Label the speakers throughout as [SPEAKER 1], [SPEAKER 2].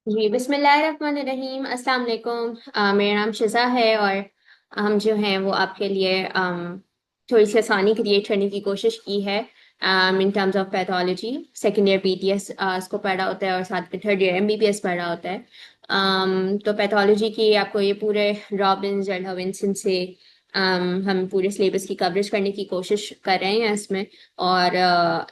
[SPEAKER 1] जी बिस्मिल्लाहिर्रहमानिर्रहीम अस्सलाम वालेकुम। मेरा नाम शिज़ा है और हम जो हैं वो आपके लिए थोड़ी सी आसानी क्रिएट करने की कोशिश की है in terms of pathology. Second year PTS इसको पढ़ा होता है और साथ में थर्ड ईयर एमबीबीएस पढ़ा होता है। तो पैथोलॉजी की आपको ये पूरे रॉबिन्स एंड हविन्सन से हम पूरे सिलेबस की कवरेज करने की कोशिश कर रहे हैं इसमें। और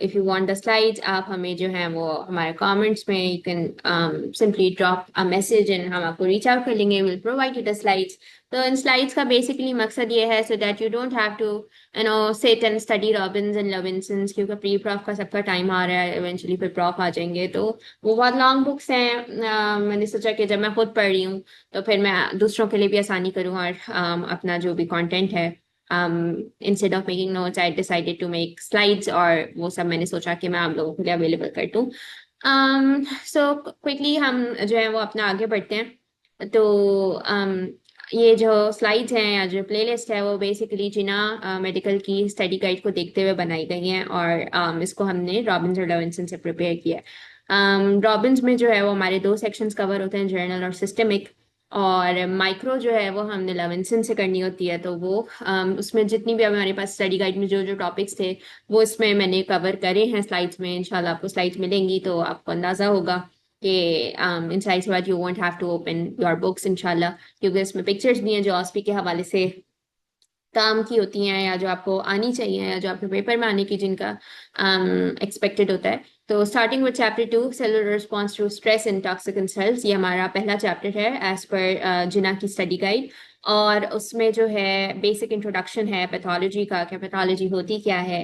[SPEAKER 1] if you want the slides आप हमें जो है वो हमारे कमेंट्स में you can simply drop a message and हम आपको रीच आउट कर लेंगे, will provide you the slides. तो इन स्लाइड्स का बेसिकली मकसद ये है so that you don't have to sit and study Robbins and Levinson's, क्योंकि प्री प्रॉफ का सबका टाइम आ रहा है, इवेंचुअली फिर प्रॉफ आ जाएंगे तो वो बहुत लॉन्ग बुक्स हैं। मैंने सोचा कि जब मैं खुद पढ़ रही हूँ तो फिर मैं दूसरों के लिए भी आसानी करूँ और अपना जो भी कंटेंट है, instead of making notes I decided to make slides, और वो सब मैंने सोचा कि मैं आप लोगों के लिए अवेलेबल कर दूँ। सो क्विकली हम जो है वो अपना आगे बढ़ते हैं। तो ये जो स्लाइड्स हैं या जो प्लेलिस्ट है वो बेसिकली जिना मेडिकल की स्टडी गाइड को देखते हुए बनाई गई हैं, और इसको हमने रॉबिन्स और लेविंसन से प्रिपेयर किया है। रॉबिन्स में जो है वो हमारे दो सेक्शंस कवर होते हैं, जर्नल और सिस्टमिक। और माइक्रो जो है वो हमने लेविंसन से करनी होती है, तो वो उसमें जितनी भी हमारे पास स्टडी गाइड में जो जो टॉपिक्स थे वो इसमें मैंने कवर करे हैं स्लाइड्स में। इंशाल्लाह आपको स्लाइड्स मिलेंगी तो आपको अंदाजा होगा कि इन स्लाइड्स के बाद you won't have to open your books इंशाल्लाह, क्योंकि इसमें पिक्चर्स भी हैं जो ऑस्पी के हवाले से काम की होती हैं या जो आपको आनी चाहिए या जो आपके पेपर में आने की जिनका एक्सपेक्टेड होता है। तो starting with chapter 2 cellular response to stress in toxic cells, ये हमारा पहला चैप्टर है एज पर जिना की स्टडी गाइड। और उसमें जो है बेसिक इंट्रोडक्शन है पैथोलॉजी का, क्या पैथोलॉजी होती क्या है।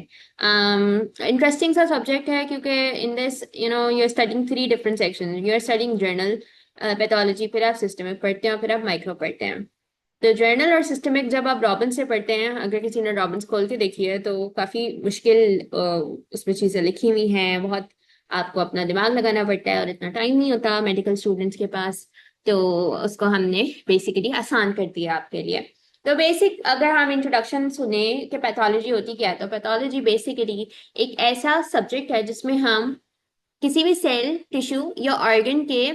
[SPEAKER 1] इंटरेस्टिंग सा सब्जेक्ट है क्योंकि in this you are studying three different section, you are studying general pathology, फिर आप सिस्टमिक पढ़ते हैं और फिर आप माइक्रो पढ़ते हैं। तो जर्नल और सिस्टमिक जब आप रॉबिन से पढ़ते हैं, अगर किसी ने रॉबिन्स खोल के देखी है तो काफी मुश्किल उसमें चीजें लिखी हुई हैं, बहुत आपको अपना दिमाग लगाना पड़ता है और इतना टाइम नहीं होता मेडिकल स्टूडेंट्स के पास। तो उसको हमने बेसिकली आसान कर दिया आपके लिए। तो बेसिक अगर हम इंट्रोडक्शन सुने कि पैथोलॉजी होती क्या है, तो पैथोलॉजी बेसिकली एक ऐसा सब्जेक्ट है जिसमें हम किसी भी सेल, टिश्यू या ऑर्गन के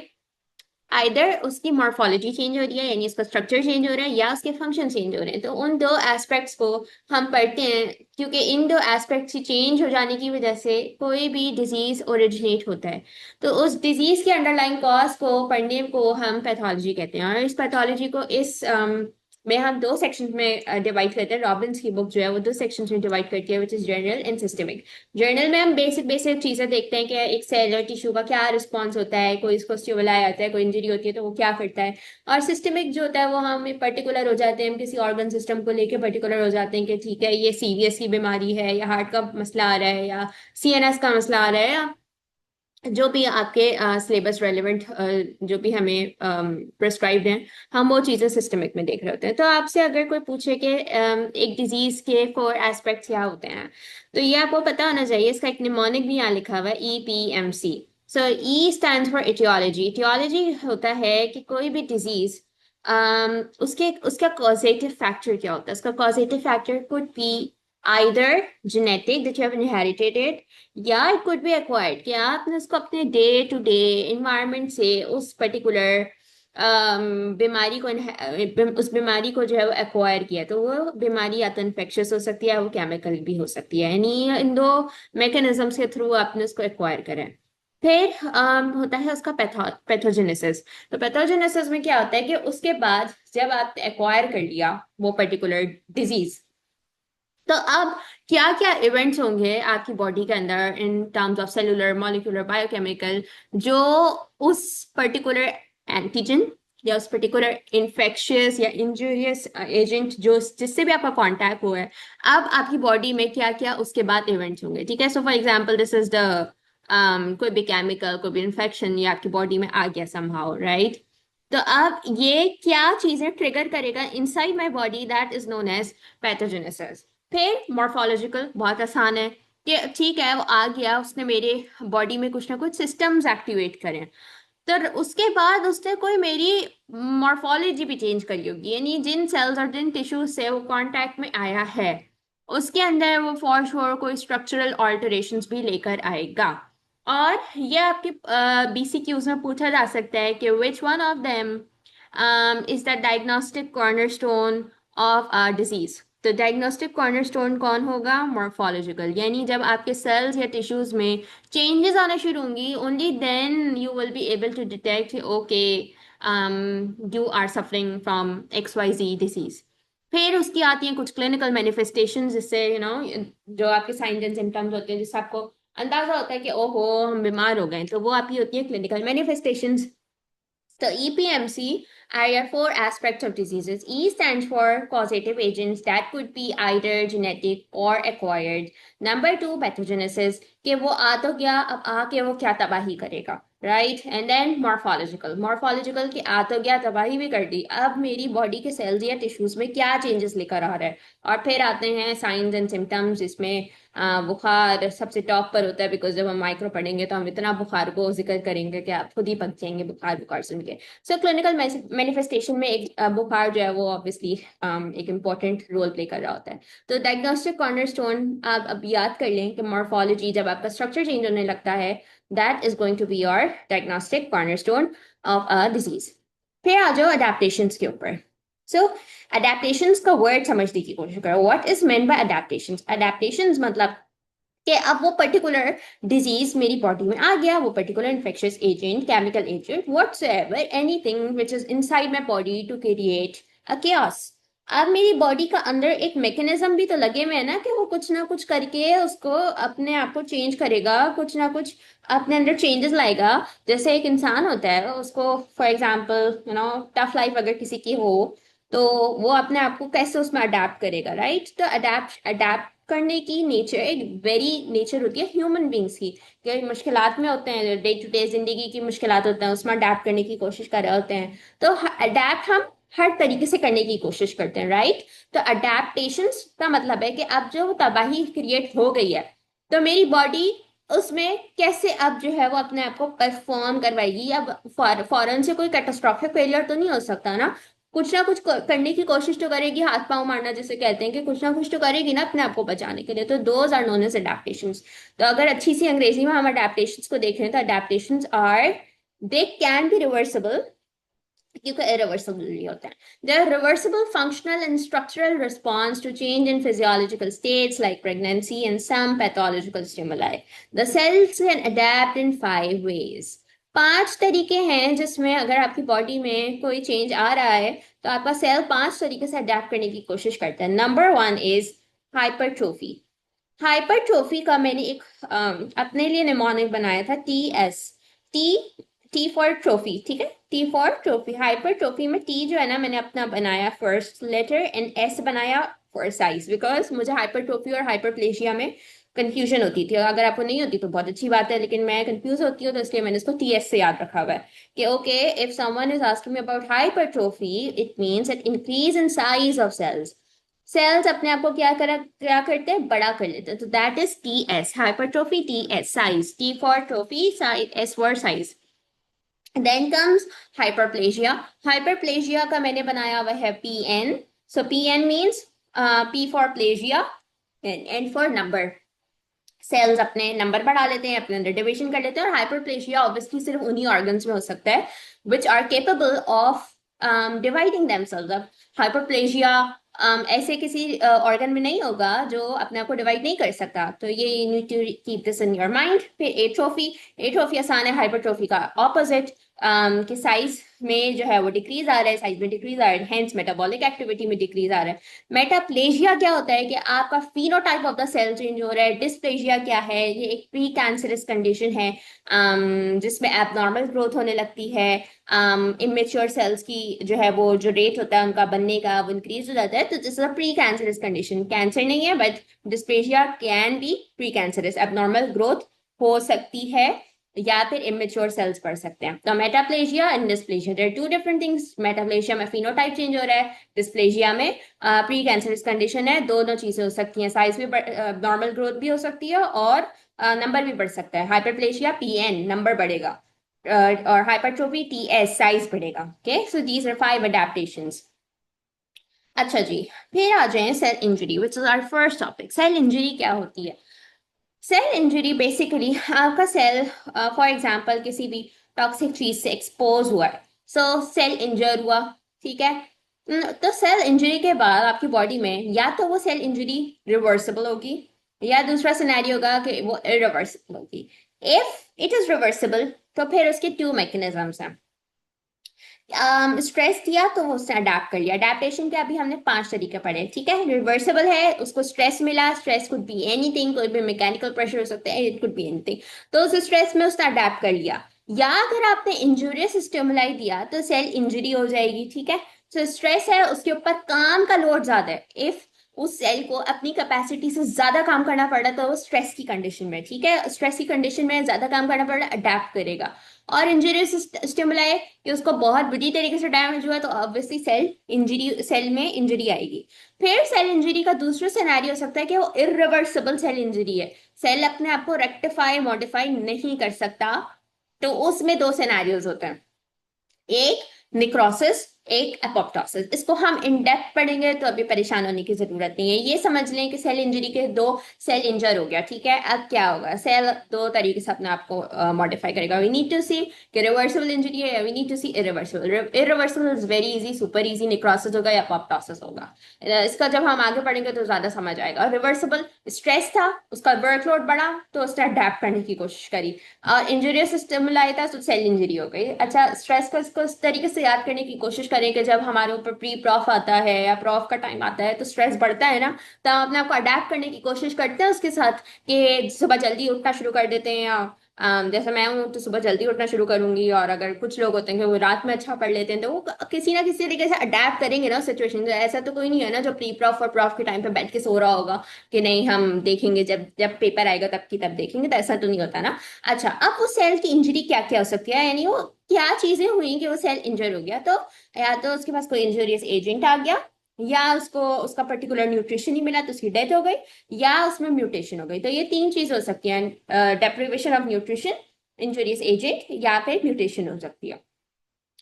[SPEAKER 1] आइदर उसकी मॉर्फोलॉजी चेंज हो रही है यानी उसका स्ट्रक्चर चेंज हो रहा है या उसके फंक्शन चेंज हो रहे हैं, तो उन दो एस्पेक्ट्स को हम पढ़ते हैं, क्योंकि इन दो एस्पेक्ट्स की चेंज हो जाने की वजह से कोई भी डिजीज ओरिजिनेट होता है। तो उस डिजीज के अंडरलाइन कॉज को पढ़ने को हम पैथोलॉजी कहते हैं, और इस पैथोलॉजी को इस में हम दो सेक्शंस में डिवाइड करते हैं। रॉबिन्स की बुक जो है वो दो सेक्शंस में डिवाइड करती है, which is journal and systemic. Journal में हम बेसिक बेसिक चीजें देखते हैं कि एक सेल और टिश्यू का क्या रिस्पॉन्स होता है, कोई इसको स्टिमुलाई आता है, कोई इंजरी होती है तो वो क्या करता है। और सिस्टमिक जो होता है वो हम पर्टिकुलर हो जाते हैं, हम किसी ऑर्गन सिस्टम को लेके पर्टिकुलर हो जाते हैं कि ठीक है ये सीवीएस की बीमारी है या हार्ट का मसला आ रहा है या सीएनएस का मसला आ रहा है, या जो भी आपके सिलेबस रेलिवेंट जो भी हमें प्रिस्क्राइब्ड हैं, हम वो चीज़ें सिस्टमिक में देख रहे होते हैं। तो आपसे अगर कोई पूछे कि एक डिजीज के फोर एस्पेक्ट्स क्या होते हैं, तो ये आपको पता होना चाहिए। इसका एक निमोनिक भी यहाँ लिखा हुआ है, EPMC। So E stand for aetiology. Aetiology होता है कि कोई भी डिजीज उसके उसका कॉजेटिव फैक्टर क्या होता है। उसका causative factor could be either genetic that you have inherited it, या इट कुड बी एक्वायर्ड कि आपने उसको अपने डे टू डे इन्वायरमेंट से उस पर्टिकुलर बीमारी को उस बीमारी को जो है वो एक्वायर किया। तो वो बीमारी या तो इन्फेक्शियस हो सकती है, वो केमिकल भी हो सकती है, यानी इन दो मैकेनिज्म्स के थ्रू आपने उसको एक्वायर करा है। फिर होता है उसका पैथोजेनेसिस। तो पैथोजेनेसिस में क्या होता है कि उसके बाद जब आप एक्वायर कर लिया वो पर्टिकुलर डिजीज, तो अब क्या क्या इवेंट्स होंगे आपकी बॉडी के अंदर in terms of cellular, molecular, biochemical, जो उस पर्टिकुलर एंटीजन या उस पर्टिकुलर इन्फेक्शियस या इंजूरियस एजेंट जो जिससे भी आपका कांटेक्ट हुआ है, अब आपकी बॉडी में क्या क्या उसके बाद इवेंट्स होंगे। ठीक है, सो for example this is the कोई भी केमिकल, कोई भी इन्फेक्शन ये आपकी बॉडी में आ गया समहाउ, राइट। तो अब ये क्या चीजें ट्रिगर करेगा inside my body, that is known as pathogenesis. फिर मॉर्फोलॉजिकल बहुत आसान है कि ठीक है वो आ गया, उसने मेरे बॉडी में कुछ ना कुछ सिस्टम्स एक्टिवेट करें, तो उसके बाद उसने कोई मेरी मॉर्फोलॉजी भी चेंज करी होगी, यानी जिन सेल्स और जिन टिश्यूज से वो कांटेक्ट में आया है उसके अंदर वो फॉर श्योर कोई स्ट्रक्चरल ऑल्टरेशंस भी लेकर आएगा। और ये आपके BCQs में पूछा जा सकता है कि which one of them is the diagnostic cornerstone of a disease. तो डायग्नोस्टिक कॉर्नरस्टोन कौन होगा? मॉर्फोलॉजिकल, यानी जब आपके सेल्स या टिश्यूज में चेंजेस आना शुरू होंगी, only then you will be able to detect okay you are suffering from XYZ disease. फिर उसकी आती हैं कुछ क्लिनिकल मैनिफेस्टेशन, जिससे जो आपके साइंस एंड सिम्टम्स होते हैं, जिससे आपको अंदाजा होता है कि ओहो हम बीमार हो गए, तो वो आपकी होती है clinical manifestations. So EPMC are your four aspects of diseases. E stands for causative agents that could be either genetic or acquired. Number two, pathogenesis, कि वो आ तो गया, अब आके वो क्या तबाही करेगा, right. And then morphological, morphological की आ तो गया, तबाही भी कर दी, अब मेरी बॉडी के सेल्स या टिश्यूज में क्या चेंजेस लेकर आ रहा है। और फिर आते हैं साइंस एंड सिम्टम्स, जिसमें बुखार सबसे टॉप पर होता है, बिकॉज जब हम माइक्रो पढ़ेंगे तो हम इतना बुखार को जिक्र करेंगे कि आप खुद ही पक जाएंगे बुखार बुखार सुन के। सो क्लिनिकल मैनिफेस्टेशन में एक बुखार जो है वो ऑब्वियसली एक इम्पॉर्टेंट रोल प्ले कर रहा होता है। तो डायग्नोस्टिक कॉर्नरस्टोन आप अब याद कर लें कि मॉर्फोलॉजी, जब आपका स्ट्रक्चर चेंज होने लगता है, that is going to be your diagnostic cornerstone of a disease. फिर आ जाओ अडेप्टेशंस के ऊपर। सो अडेप्टेशंस का वर्ड समझने की कोशिश करो। What is meant by adaptations? Adaptations मतलब कि अब वो पर्टिकुलर डिजीज मेरी बॉडी में आ गया, वो particular infectious agent, chemical agent, whatsoever, anything which is inside my body to create a chaos। अब मेरी बॉडी का अंदर एक मैकेनिज्म भी तो लगे हुए है ना, कि वो कुछ ना कुछ करके उसको अपने आप को चेंज करेगा, कुछ ना कुछ अपने अंदर चेंजेस लाएगा। जैसे एक इंसान होता है, उसको फॉर एग्जाम्पल टफ लाइफ अगर किसी की हो, तो वो अपने आप को कैसे उसमें अडेप्ट करेगा, राइट। तो अडेप्ट अडेप्ट करने की नेचर, एक वेरी नेचर होती है ह्यूमन बींग्स की, कि मुश्किलात में होते हैं, डे टू डे जिंदगी की मुश्किलात होते हैं, उसमें अडेप्ट करने की कोशिश कर रहे होते हैं। तो अडेप्ट हम हर तरीके से करने की कोशिश करते हैं, राइट। तो अडेप्टेशंस का मतलब है कि अब जो तबाही क्रिएट हो गई है, तो मेरी बॉडी उसमें कैसे अब जो है वो अपने आप को परफॉर्म करवाएगी। अब फौरन से कोई कैटास्ट्रॉफिक फेलियर तो नहीं हो सकता ना, कुछ ना कुछ करने की कोशिश तो करेगी, हाथ पांव मारना जिसे कहते हैं, कि कुछ ना कुछ तो करेगी ना अपने आप को बचाने के लिए। तो those are known as adaptations. तो अगर अच्छी सी अंग्रेजी में हम अडेप्टेशंस को देखें, तो adaptations are, they can be reversible, क्योंकि irreversible नहीं होते हैं। They are reversible functional and structural response to change in physiological states like pregnancy and some pathological stimuli. The cells can adapt in 5 ways. 5 तरीके हैं जिसमें अगर आपकी body में कोई चेंज आ रहा है, तो आपका सेल 5 तरीके से अडेप्ट करने की कोशिश करता है। Number one is hypertrophy. Hypertrophy का मैंने एक अपने लिए निमोनिक बनाया था, TS। T T for trophy, ठीक है, टी फॉर ट्रोफी। हाइपरट्रोफी में टी जो है ना, मैंने अपना बनाया फर्स्ट लेटर, एंड एस बनाया फॉर साइज, बिकॉज मुझे हाइपरट्रोफी और हाइपरप्लेशिया में कंफ्यूजन होती थी। अगर आपको नहीं होती तो बहुत अच्छी बात है, लेकिन मैं कंफ्यूज होती हूँ, तो इसलिए मैंने इसको TS से याद रखा हुआ है कि okay, if someone is asking me about hypertrophy, it means an increase in size of cells. Cells अपने आप को क्या करते हैं, बड़ा कर लेते हैं। तो that is TS, hypertrophy, TS size, T for trophy, S for size. Then comes hyperplasia. Hyperplasia का मैंने बनाया हुआ है PN। So PN means P for plasia, N for number. Cells अपने नंबर बढ़ा लेते हैं, अपने अंदर डिविजन कर लेते हैं। और हाइपरप्लेशिया ऑब्वियसली सिर्फ उन्हीं ऑर्गन्स में हो सकता है which are capable of dividing themselves. अब हाइपरप्लेशिया ऐसे किसी ऑर्गन में नहीं होगा जो अपने आप को डिवाइड नहीं कर सकता, तो ये you need to keep this in your mind. फिर एट्रोफी। एट्रोफी आसान है हाइपरट्रोफी का ऑपोजिट, कि साइज में जो है वो डिक्रीज आ रहा है, साइज में डिक्रीज आ रहा है, हेंस मेटाबॉलिक एक्टिविटी में डिक्रीज आ रहा है। मेटाप्लेजिया क्या होता है कि आपका phenotype of the cell change हो रहा है। डिस्प्लेजिया क्या है, ये एक प्री कैंसरस कंडीशन है, जिसमें एबनॉर्मल ग्रोथ होने लगती है। इमेच्योर सेल्स की जो है वो जो रेट होता है उनका बनने का, वो इंक्रीज हो जाता है। तो this is a pre cancerous condition, cancer नहीं है, but dysplasia can be pre cancerous, abnormal growth हो सकती है, या फिर इमेच्योर सेल्स बढ़ सकते हैं। तो metaplasia and dysplasia, there are two different things. Metaplasia में फिनोटाइप चेंज हो रहा है, डिस्प्लेजिया में प्री कैंसरस कंडीशन है। दोनों चीजें हो सकती हैं, साइज भी नॉर्मल ग्रोथ भी हो सकती है, और नंबर भी बढ़ सकता है। हाइपरप्लेशिया PN नंबर बढ़ेगा, और हाइपरट्रोफी TS साइज बढ़ेगा। Okay, so these are 5 adaptations. अच्छा जी, फिर आ जाए cell injury, which is our first topic. Cell injury क्या होती है? सेल इंजरी बेसिकली आपका सेल फॉर एग्जांपल किसी भी टॉक्सिक चीज से एक्सपोज हुआ है, सो सेल इंजर हुआ, ठीक है। तो सेल इंजरी के बाद आपकी बॉडी में या तो वो सेल इंजरी रिवर्सिबल होगी, या दूसरा सिनेरियो होगा कि वो इरिवर्सिबल होगी। इफ इट इज रिवर्सिबल तो फिर उसके टू मैकेनिज्म्स हैं। स्ट्रेस दिया तो वो उसने अडेप्ट कर लिया। अडेप्टेशन के अभी हमने 5 तरीके पढ़े, ठीक है। रिवर्सिबल है, उसको स्ट्रेस मिला, स्ट्रेस कुड बी एनीथिंग, कोई भी मैकेनिकल प्रेशर हो सकता है, इट कुड बी एनीथिंग, तो उस स्ट्रेस में उसने अडेप्ट कर लिया। या अगर आपने इंजूरियस स्टिमुलाई दिया तो सेल इंजरी हो जाएगी, ठीक है। तो स्ट्रेस है, उसके ऊपर काम का लोड ज्यादा है, इफ उस सेल को अपनी कैपेसिटी से ज्यादा काम करना पड़ रहा है तो वो स्ट्रेस की कंडीशन में, ठीक है, स्ट्रेस की कंडीशन में ज्यादा काम करना पड़ रहा है, अडेप्ट करेगा। और इंजूरियस स्टिमुलाई कि उसको बहुत बुरी तरीके से डैमेज हुआ तो ऑब्वियसली सेल में इंजरी आएगी। फिर सेल इंजरी का दूसरा सिनेरियो हो सकता है कि वो इरिवर्सिबल सेल इंजरी है, सेल अपने आप को रेक्टिफाई मॉडिफाई नहीं कर सकता। तो उसमें 2 सिनेरियोज होते हैं, एक निक्रोसिस, एक एपोप्टोसिस। इसको हम इन डेप्थ पढ़ेंगे तो अभी परेशान होने की जरूरत नहीं है। ये समझ लें कि सेल इंजरी के 2 सेल इंजर हो गया, ठीक है। अब क्या होगा, सेल 2 तरीके से अपने आप को मॉडिफाई करेगा। वी नीड टू सी कि रिवर्सिबल इंजरी है, we need to see irreversible. Irreversible is very easy, super easy, necrosis होगा या एपोप्टोसिस होगा। इसका जब हम आगे पढ़ेंगे तो ज्यादा समझ आएगा। रिवर्सिबल स्ट्रेस था, उसका वर्कलोड बढ़ा तो उसने अडेप्ट करने की कोशिश करी, और इंजूरियस स्टिमुलाई था तो सेल इंजरी हो गई। अच्छा, स्ट्रेस को इसको इस तरीके से याद करने की कोशिश करें कि जब हमारे ऊपर प्री प्रॉफ आता है या प्रॉफ का टाइम आता है तो स्ट्रेस बढ़ता है ना, तो हम अपने आप को अडेप्ट करने की कोशिश करते हैं उसके साथ, कि सुबह जल्दी उठना शुरू कर देते हैं, या जैसे मैं हूँ तो सुबह जल्दी उठना शुरू करूंगी। और अगर कुछ लोग होते हैं कि वो रात में अच्छा पढ़ लेते हैं, तो वो किसी ना किसी तरीके से अडेप्ट करेंगे ना सिचुएशन। ऐसा तो कोई नहीं है ना जो प्री प्रॉफ और प्रॉफ के टाइम पे बैठ के सो रहा होगा कि नहीं हम देखेंगे जब जब पेपर आएगा तब की तब देखेंगे, तो ऐसा तो नहीं होता ना। अच्छा, अब वो सेल की इंजरी क्या क्या हो सकती है, यानी वो क्या चीजें हुई कि वो सेल इंजर हो गया। तो या तो उसके पास कोई इंजूरियस एजेंट आ गया, या उसको उसका पर्टिकुलर न्यूट्रिशन ही मिला तो उसकी डेथ हो गई, या उसमें म्यूटेशन हो गई। तो ये 3 चीज हो सकती है, deprivation of nutrition, injurious agent, या फिर म्यूटेशन हो सकती है।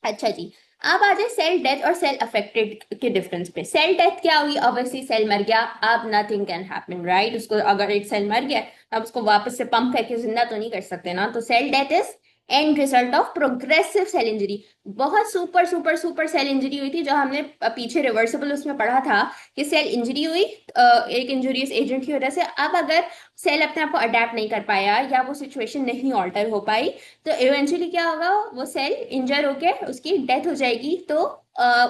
[SPEAKER 1] अच्छा जी, अब आ जाए सेल डेथ और सेल अफेक्टेड के डिफरेंस पे। सेल डेथ क्या हुई, ऑब्वियसली सेल मर गया, अब नथिंग कैन हैपन, राइट। उसको अगर एक सेल मर गया, अब उसको वापस से पंप करके जिंदा तो नहीं कर सकते ना। तो cell death is end result of progressive cell injury. बहुत super super super cell injury हुई थी जो हमने पीछे रिवर्सिबल उसमें पढ़ा था, कि सेल इंजरी हुई एक इंजूरियस एजेंट की वजह से। अब अगर सेल अपने आप को अडेप्ट नहीं कर पाया या वो सिचुएशन नहीं ऑल्टर हो पाई, तो इवेंचुअली क्या होगा, वो सेल इंजर होके उसकी डेथ हो जाएगी, तो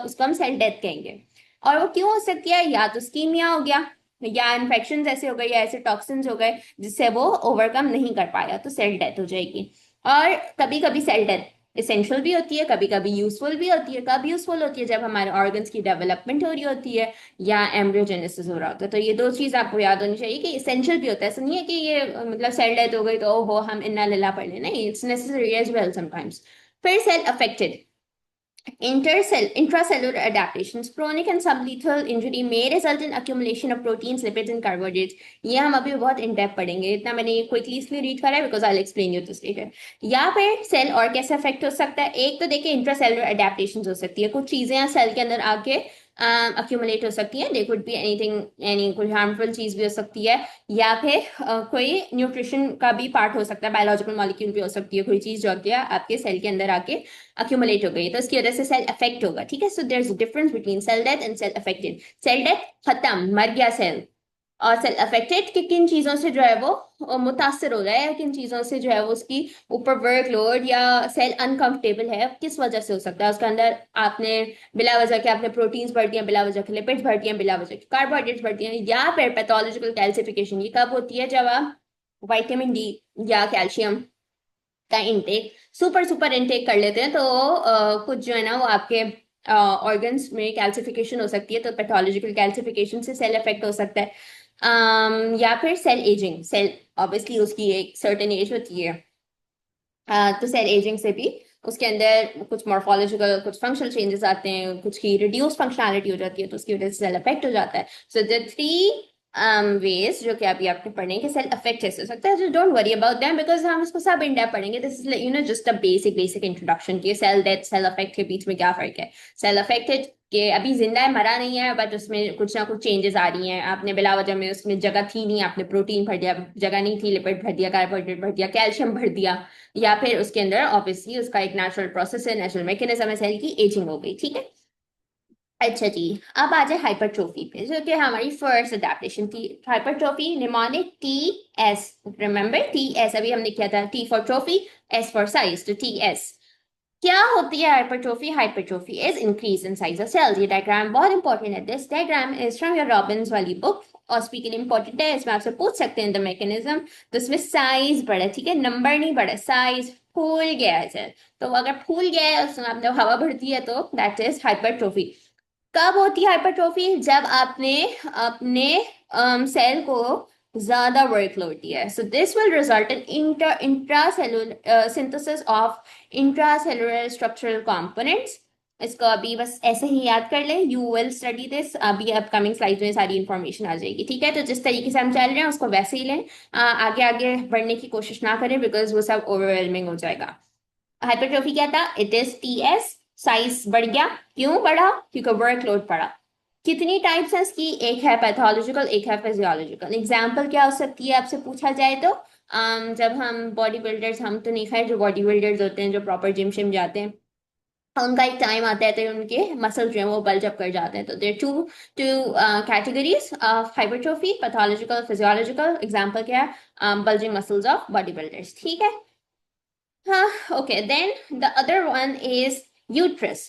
[SPEAKER 1] उसको हम सेल डेथ कहेंगे। और वो क्यों हो सकती है, या तो स्कीमिया हो गया, या इन्फेक्शन ऐसे हो गए, या ऐसे टॉक्सिन्स हो गए जिससे वो ओवरकम नहीं कर पाया, तो सेल डेथ हो जाएगी। और कभी कभी सेल डेथ इसेंशियल भी होती है, कभी कभी यूजफुल भी होती है। कब यूजफुल होती है, जब हमारे ऑर्गन्स की डेवलपमेंट हो रही होती है या एम्ब्रियोजेनेसिस हो रहा होता है। तो ये 2 चीज आपको याद होनी चाहिए कि इसेंशियल भी होता है, ऐसा नहीं है कि ये मतलब सेल डेथ हो गई तो ओहो हम इन्ना लिल्ला पढ़ लें, नहीं, it's necessary as well sometimes. फिर cell affected, intracellular adaptations, chronic and sublethal injury may result in accumulation of proteins, lipids and carbohydrates. ये हम अभी बहुत इन डेप्थ पढ़ेंगे, इतना मैंने क्विकली इसलिए रीड करा है because I explain you this later. या फिर सेल और कैसे अफेक्ट हो सकता है, एक तो देखिए इंट्रासेलुलर अडेप्टेशन हो सकती है, कुछ चीजें सेल के अंदर आके अक्यूमुलेट हो सकती है, दे कुड बी एनीथिंग, यानी कोई हार्मफुल चीज भी हो सकती है, या फिर कोई न्यूट्रिशन का भी पार्ट हो सकता है, बायोलॉजिकल मॉलिक्यूल भी हो सकती है, कोई चीज जो कि आपके सेल के अंदर आके अक्यूमुलेट हो गई, तो इसकी वजह से सेल अफेक्ट होगा, ठीक है। So there is difference between cell death and cell affected. Cell death खत्म, मर गया सेल, और सेल अफेक्टेड कि किन चीजों से जो है वो मुतासर हो रहा है, किन चीजों से जो है वो उसकी ऊपर वर्कलोड, या सेल अनकंफर्टेबल है, किस वजह से हो सकता है। उसके अंदर आपने बिला वजह के आपने प्रोटीन्स बढ़ दिए, बिला वजह के लिपिड्स बढ़ दिए, बिला वजह के कार्बोहाइड्रेट्स बढ़ दिए, या फिर पैथोलॉजिकल कैल्सिफिकेशन। ये कब होती है, जब आप विटामिन डी या कैल्शियम का इंटेक सुपर सुपर इंटेक कर लेते हैं, तो कुछ जो है ना वो आपके ऑर्गन्स में कैल्सिफिकेशन हो सकती है, तो पैथोलॉजिकल कैल्सिफिकेशन से सेल इफेक्ट हो सकता है। या फिर सेल एजिंग, सेल ऑब्वियसली उसकी एक सर्टेन एज होती है, तो सेल एजिंग से भी उसके अंदर कुछ मॉर्फोलॉजिकल कुछ फंक्शनल चेंजेस आते हैं, कुछ की रिड्यूस फंक्शनैलिटी हो जाती है, तो उसकी वजह से सेल इफेक्ट हो जाता है। सो द 3 वेज जो कि अभी आपने पढ़ने के सेल अफेक्टेड हो सकता है, जो don't worry about them because हम इसको सब इन डेप्थ पढ़ेंगे। This is just a basic introduction कि सेल डेथ सेल अफेक्ट के बीच में क्या फर्क है। सेल अफेक्टेड के अभी जिंदा है, मरा नहीं है, बट उसमें कुछ ना कुछ चेंजेस आ रही हैं। आपने बिला वजह में उसमें जगह थी नहीं, आपने प्रोटीन भर दिया, जगह नहीं थी, लिपिड भर दिया, कार्बोहाइड्रेट भर दिया, कैल्शियम भर दिया, या फिर उसके अंदर ऑब्वियसली उसका एक नेचुरल प्रोसेस है, नेचुरल मैकेनिज्म है, सेल की एजिंग हो गई, ठीक है। अच्छा जी, अब आ जाए हाइपरट्रोफी पे, जो कि हमारी फर्स्ट अडेप्टेशन थी। Hypertrophy mnemonic T S, remember T S अभी हमने किया था, T for trophy, S for size, तो टी एस क्या होती है hypertrophy. Hypertrophy is increase in size of cells. ये डायग्राम बहुत इंपॉर्टेंट है। This diagram is from your Robbins वाली बुक, ऑस्पी के लिए इंपॉर्टेंट है। इसमें आपसे पूछ सकते हैं द मैकेनिज्म, तो इसमें साइज बढ़ा, ठीक है, नंबर नहीं बढ़ा, साइज फूल गया है सेल। तो अगर फूल गया है उसमें आपने हवा भरती है तो दैट इज हाइपरट्रोफी। कब होती है हाइपरट्रोफी? जब आपने अपने सेल को ज्यादा वर्कलोड दिया है। So this will result in intracellular synthesis of intracellular structural components. इसको अभी बस ऐसे ही याद कर ले, यू विल स्टडी दिस, अभी अपकमिंग स्लाइड में सारी इंफॉर्मेशन आ जाएगी, ठीक है। तो जिस तरीके से हम चल रहे हैं उसको वैसे ही लें, आगे आगे बढ़ने की कोशिश ना करें बिकॉज वो सब ओवरवेलमिंग हो जाएगा। हाइपरट्रोफी क्या था? It is T S, size बढ़ गया। क्यों बढ़ा? क्योंकि वर्कलोड बढ़ा। कितनी टाइप्स है इसकी? एक है पैथोलॉजिकल, एक है फिजियोलॉजिकल। एग्जाम्पल क्या हो सकती है आपसे पूछा जाए तो? जब हम बॉडी बिल्डर्स, हम तो नहीं, खैर जो बॉडी बिल्डर्स होते हैं जो प्रॉपर जिम शिम जाते हैं, उनका एक टाइम आता है तो उनके मसल जो है वो बल्ज अप कर जाते हैं। तो there two two categories of hypertrophy, pathological, physiological. Example क्या है? Bulging muscles of body builders, ठीक है। Okay, then the other one is uterus.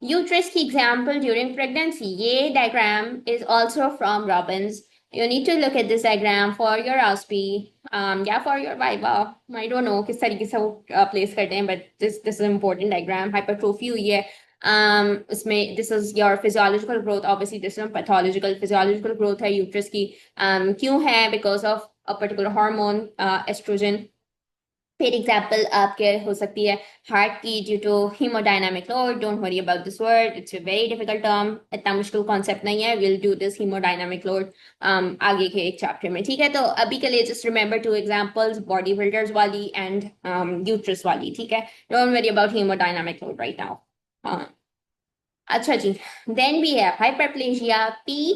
[SPEAKER 1] Uterus की example during pregnancy. ये diagram is also from Robbins. You need to look at this diagram for your OSPE, yeah, for your Viva. I don't know किस तरीके से वो place करते हैं, but this is an important diagram. Hypertrophy हुई है. इसमें this is your physiological growth. Obviously, this is pathological. Physiological growth है uterus की. क्यों है? Because of a particular hormone, estrogen. फिर एग्जाम्पल आपके हो सकती है हार्ट की, due to hemodynamic load. Don't worry about this word, it's a very difficult term, इतना मुश्किल कॉन्सेप्ट नहीं है। Will do this hemodynamic load आगे के एक चैप्टर में, ठीक है। तो अभी के लिए just remember two examples, body builders वाली एंड यूट्रस वाली, ठीक है। Don't worry about hemodynamic load right now. हाँ, अच्छा जी, देन भी है हाइपरप्लेजिया। पी,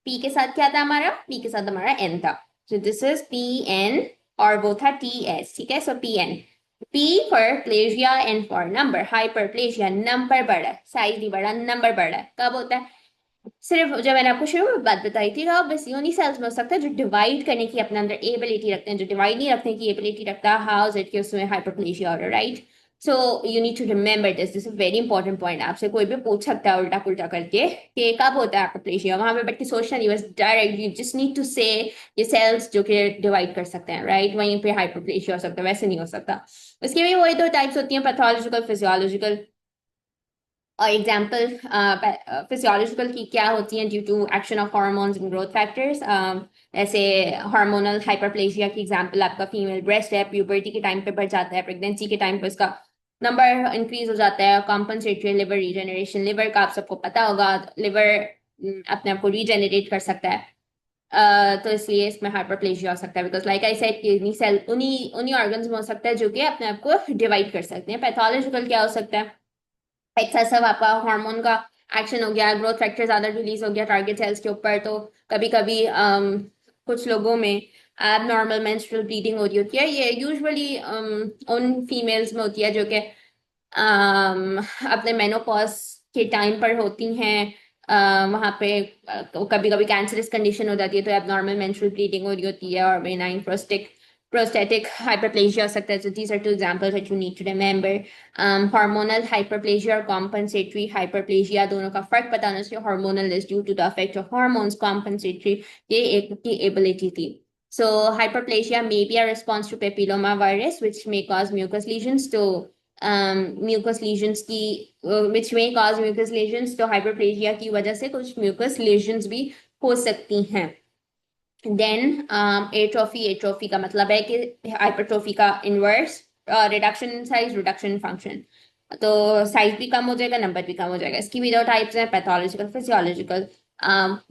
[SPEAKER 1] पी के साथ क्या था हमारा? पी के साथ हमारा एन था। So this is P N, और वो था टी एस, ठीक है। So P N, P for plasia, N for number. Hyperplasia, number बढ़ा है, साइज नहीं बढ़ा, नंबर बढ़ा है। कब होता है? सिर्फ जब मैंने आपको शुरू में बात बताई थी, तो बस उन्हीं सेल्स में हो सकता है जो डिवाइड करने की अपने अंदर एबिलिटी रखते हैं। जो डिवाइड नहीं रखने की एबिलिटी रखता, हाउ इज इट कि उसमें हाइपरप्लेजिया हो रहा है, right. So you need to remember this is very important point. आपसे कोई भी पूछ सकता है उल्टा पुल्टा करके कि कब होता है हाइपरप्लेजिया, वहां पे बैठ के सोचना नहीं, बस direct you just need to say ये सेल्स जो कि डिवाइड कर सकते हैं, राइट। वहीं पे हाइपरप्लेजिया हो सकता है, वैसे नहीं हो सकता। उसके भी वही दो टाइप्स होती हैं, पैथोलॉजिकल, फिजियोलॉजिकल। और एग्जाम्पल फिजियोलॉजिकल की क्या होती हैं? Due to action of hormones and growth factors. ऐसे हार्मोनल हाइपरप्लेजिया की एग्जाम्पल आपका फीमेल ब्रेस्ट है, प्यूबर्टी के टाइम पे बढ़ जाता है, प्रेगनेंसी के टाइम पे उसका नंबर इंक्रीज हो जाता है। कॉम्पनसेटरी लिवर रीजनरेशन, लिवर का आप सबको पता होगा, लिवर अपने आप को रीजनरेट कर सकता है। तो इसलिए इसमें हाइपरप्लेजिया हो सकता है, because like I said kidney cell उन्हीं उन्हीं ऑर्गन्स में हो सकता है जो कि अपने आप को डिवाइड कर सकते हैं। पैथोलॉजिकल क्या हो सकता है? एक्सेसिव आपका हार्मोन का एक्शन हो गया, ग्रोथ फैक्टर ज्यादा रिलीज हो गया टारगेट सेल्स के ऊपर। तो कभी कभी कुछ लोगों में एबनॉर्मल मेंस्ट्रुअल ब्लीडिंग हो रही होती है। ये यूजुअली उन फीमेल्स में होती है जो कि अपने मेनोपॉज के टाइम पर होती हैं। वहां पे कभी कभी कैंसरस कंडीशन हो जाती है, तो एबनॉर्मल मेंस्ट्रुअल ब्लीडिंग हो रही होती है, और बेनाइन prostatic hyperplasia हो सकता है। So these are two examples that you need to remember. Hormonal hyperplasia और compensatory hyperplasia, दोनों का फर्क बताना चाहिए। Hormonal is due to the effect of hormones, compensatory ये एक की ability थी। So hyperplasia may be a response to papilloma virus which may cause mucus lesions. तो mucus lesions की which may cause mucus lesions, तो hyperplasia की वजह से कुछ mucus lesions भी हो सकती हैं। देन एट्रोफी, एट्रोफी का मतलब है कि हाइपरट्रोफी का inverse, reduction in size, reduction in function. तो साइज भी कम हो जाएगा, नंबर भी कम हो जाएगा। इसकी भी दो टाइप्स हैं, पैथोलॉजिकल, फिजियोलॉजिकल।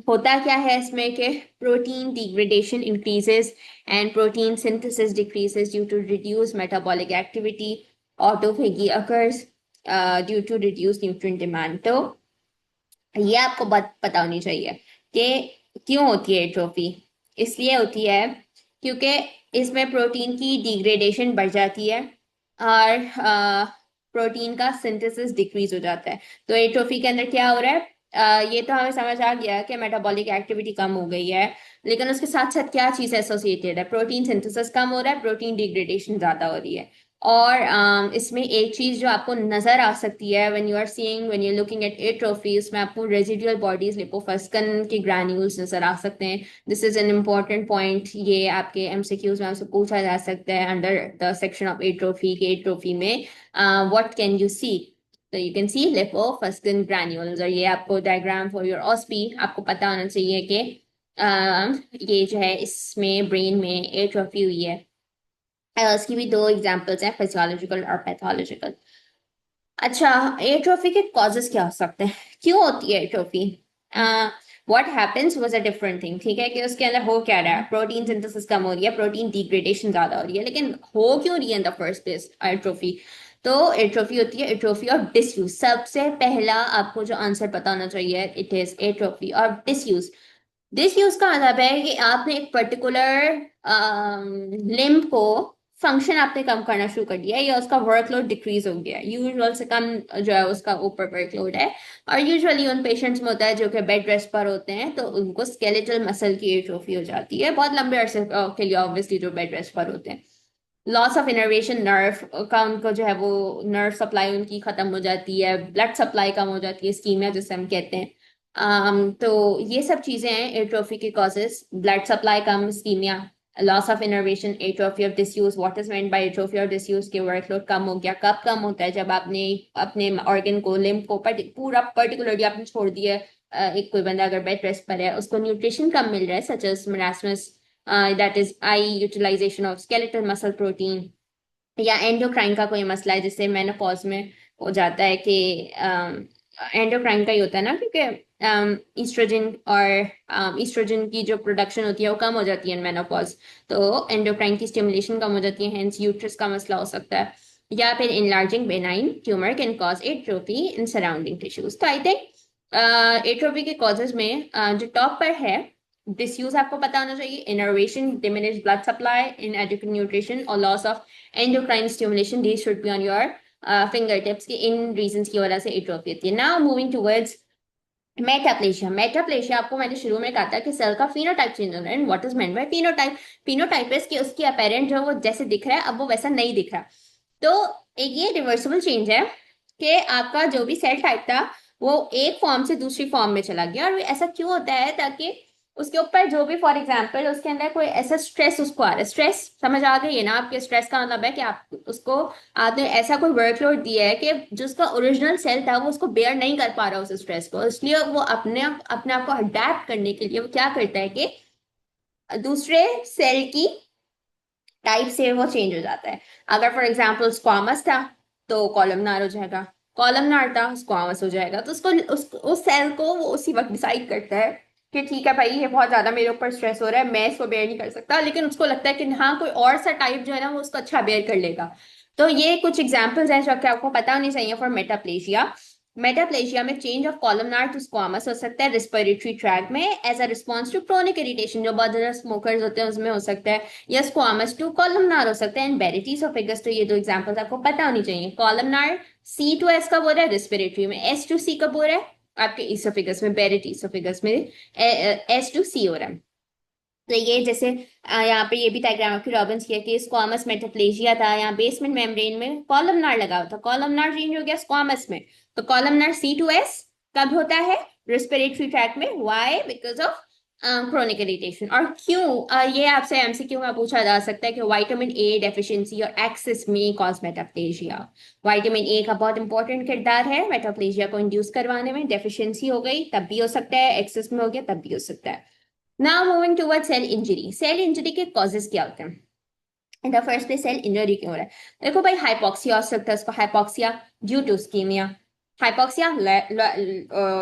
[SPEAKER 1] होता क्या है इसमें कि protein degradation increases and protein synthesis decreases due to reduce metabolic activity, autophagy occurs due to reduce nutrient demand. तो ये आपको बात पता होनी चाहिए कि क्यों होती है एट्रोफी। इसलिए होती है क्योंकि इसमें प्रोटीन की डिग्रेडेशन बढ़ जाती है और प्रोटीन का सिंथेसिस डिक्रीज हो जाता है। तो एट्रोफी के अंदर क्या हो रहा है, ये तो हमें समझ आ गया कि मेटाबॉलिक एक्टिविटी कम हो गई है, लेकिन उसके साथ साथ क्या चीज एसोसिएटेड है, प्रोटीन सिंथेसिस कम हो रहा है, प्रोटीन डिग्रेडेशन ज्यादा हो रही है। और इसमें एक चीज जो आपको नजर आ सकती है when you are seeing, when you looking at atrophy, उसमें आपको रेजिडुअल बॉडीज लिपोफस्किन के ग्रैन्यूल्स नजर आ सकते हैं। This is an important point, ये आपके एमसीक्यूज में आपसे पूछा जा सकता है under the section of atrophy के एट्रोफी में व्हाट कैन यू सी। तो यू कैन सी लिपोफस्किन ग्रैन्यूल्स, और ये आपको डायग्राम फॉर योर ऑस्पी आपको पता होना चाहिए कि ये जो है इसमें ब्रेन में एट्रोफी हुई है। इसकी भी दो एग्जांपल्स हैं, फिजियोलॉजिकल और पैथोलॉजिकल। अच्छा, एट्रोफी के कॉजेस क्या हो सकते हैं, क्यों होती है atrophy? What happens was a different thing, ठीक है, कि उसके अंदर हो क्या रहा है, प्रोटीन सिंथेसिस कम हो रही है, प्रोटीन डिग्रेडेशन ज्यादा हो रही है, लेकिन हो क्यों रही है इन द फर्स्ट प्लेस एट्रोफी? तो एट्रोफी होती है एट्रोफी और डिसयूज। सबसे पहला आपको जो आंसर पता होना चाहिए, इट इज एट्रोफी और डिसयूज। डिसयूज का मतलब है कि आपने एक पर्टिकुलर लिम्ब को फंक्शन आपने कम करना शुरू कर दिया है, या उसका वर्कलोड डिक्रीज हो गया है, यूजुअल से कम जो है उसका ऊपर वर्कलोड है। और यूजुअली उन पेशेंट्स में होता है जो कि बेड रेस्ट पर होते हैं, तो उनको स्केलेटल मसल की एट्रोफी हो जाती है बहुत लंबे अरसे के लिए, ऑब्वियसली जो बेड रेस्ट पर होते हैं। लॉस ऑफ इनर्वेशन नर्व का उनको जो है वो नर्व सप्लाई उनकी खत्म हो जाती है, ब्लड सप्लाई कम हो जाती है, स्कीमिया जिसे हम कहते हैं। तो ये सब चीजें हैं एट्रोफी के causes, blood supply come, ischaemia, loss of innervation, atrophy of disuse. What is meant by atrophy of disuse? के वर्कलोड कम हो गया। कब कम होता है? जब आपने अपने ऑर्गन को, लिम्ब को पूरा पर्टिकुलरली आपने छोड़ दिया। एक कोई बंदा अगर बेड रेस्ट पर है, उसको न्यूट्रिशन कम मिल रहा है, such as marasmus, that is I utilization of skeletal muscle protein, या एंडोक्राइन का कोई मसला है जिससे मेनोपॉज में हो जाता है कि एंडोक्राइन का ही होता है ना, क्योंकि ईस्ट्रोजन और ईस्ट्रोजन की जो प्रोडक्शन होती है वो कम हो जाती है मेनोपॉज, तो एंडोक्राइन की स्टिमुलेशन कम हो जाती है, हेंस यूट्रस का मसला हो सकता है। या फिर enlarging benign tumour can cause atrophy in surrounding tissues. तो आई थिंक एट्रोफी के कॉजेज में जो टॉप पर है, डिसयूज आपको पता होना चाहिए, innervation, diminish blood supply, inadequate nutrition और loss of endocrine stimulation, these should be on your finger tips की इन रीजंस की वजह से एट्रोफी होती है। Now moving towards metaplasia. Metaplasia आपको मैंने शुरू में कहा था कि सेल का फिनोटाइप चेंज होना है। And what is meant by phenotype? Phenotype is कि उसकी अपेरेंट जो वो जैसे दिख रहा है अब वो वैसा नहीं दिख रहा। तो एक ये रिवर्सिबल चेंज है कि आपका जो भी सेल टाइप था वो एक फॉर्म से दूसरी फॉर्म में चला गया। और ऐसा क्यों होता है? ताकि उसके ऊपर जो भी, फॉर एग्जांपल उसके अंदर कोई ऐसा स्ट्रेस उसको आ रहा है, स्ट्रेस समझ आ गई है ना आपके? स्ट्रेस का मतलब है कि आप उसको, आपने ऐसा कोई वर्कलोड दिया है कि जो उसका ओरिजिनल सेल था वो उसको बेयर नहीं कर पा रहा उस स्ट्रेस को, इसलिए वो अपने आप को अडेप्ट करने के लिए वो क्या करता है कि दूसरे सेल की टाइप से वो चेंज हो जाता है। अगर फॉर एग्जाम्पल स्क्वामस था तो कॉलमनार हो जाएगा, कॉलमनार था स्क्वामस हो जाएगा। तो उस सेल को वो उसी वक्त डिसाइड करता है कि ठीक है भाई, ये बहुत ज्यादा मेरे ऊपर स्ट्रेस हो रहा है, मैं इसको बेयर नहीं कर सकता, लेकिन उसको लगता है कि हाँ कोई और सा टाइप जो है ना वो उसको अच्छा बेयर कर लेगा। तो ये कुछ एग्जाम्पल्स हैं जो कि आपको पता होनी चाहिए फॉर मेटाप्लेशिया। मेटाप्लेशिया में change of columnar to squamous हो सकता है रिस्पिरेटरी ट्रैक में as a response to chronic irritation, जो बहुत ज्यादा स्मोकर्स होते हैं उसमें हो सकता है, या स्क्वामस टू कॉलमनार हो सकता है, एंड बेरिटीसोफेगस। तो ये दो एग्जांपल्स आपको पता होनी चाहिए। कॉलमनार सी टू एस कब हो रहा है? रिस्पिरेटरी में। एस टू सी कब हो रहा है? आपके इसोफेगस में, बेरिटीसोफेगस में एस टू सी हो रहा है। तो ये जैसे यहाँ पे ये भी डायग्राम आपकी रॉबिन्स किया कि स्क्वामस मेटाप्लेजिया था, यहाँ बेसमेंट मेम्ब्रेन में कॉलमनार लगा हुआ था, कॉलमनार चेंज हो गया स्क्वामस में। तो कॉलमनार सी टू एस कब होता है? रिस्पिरेटरी ट्रैक में। Why? Because of chronic irritation. और क्यों? ये आपसे एमसीक्यू में पूछा जा सकता है कि विटामिन ए डेफिशिएंसी और एक्सेस में कॉज मेटाप्लेजिया। विटामिन ए का बहुत इंपॉर्टेंट किरदार है मेटाप्लेजिया को इंड्यूस करवाने में। डेफिशिएंसी हो गई तब भी हो सकता है, एक्सेस में हो गया तब भी हो सकता है। Now moving toward cell injury. Cell injury के कॉजेस क्या होते हैं? In the first place cell injury क्यों हो रहा है? देखो भाई, हाइपोक्सिया हो सकता है, उसको hypoxia due to ischaemia, Hypoxia,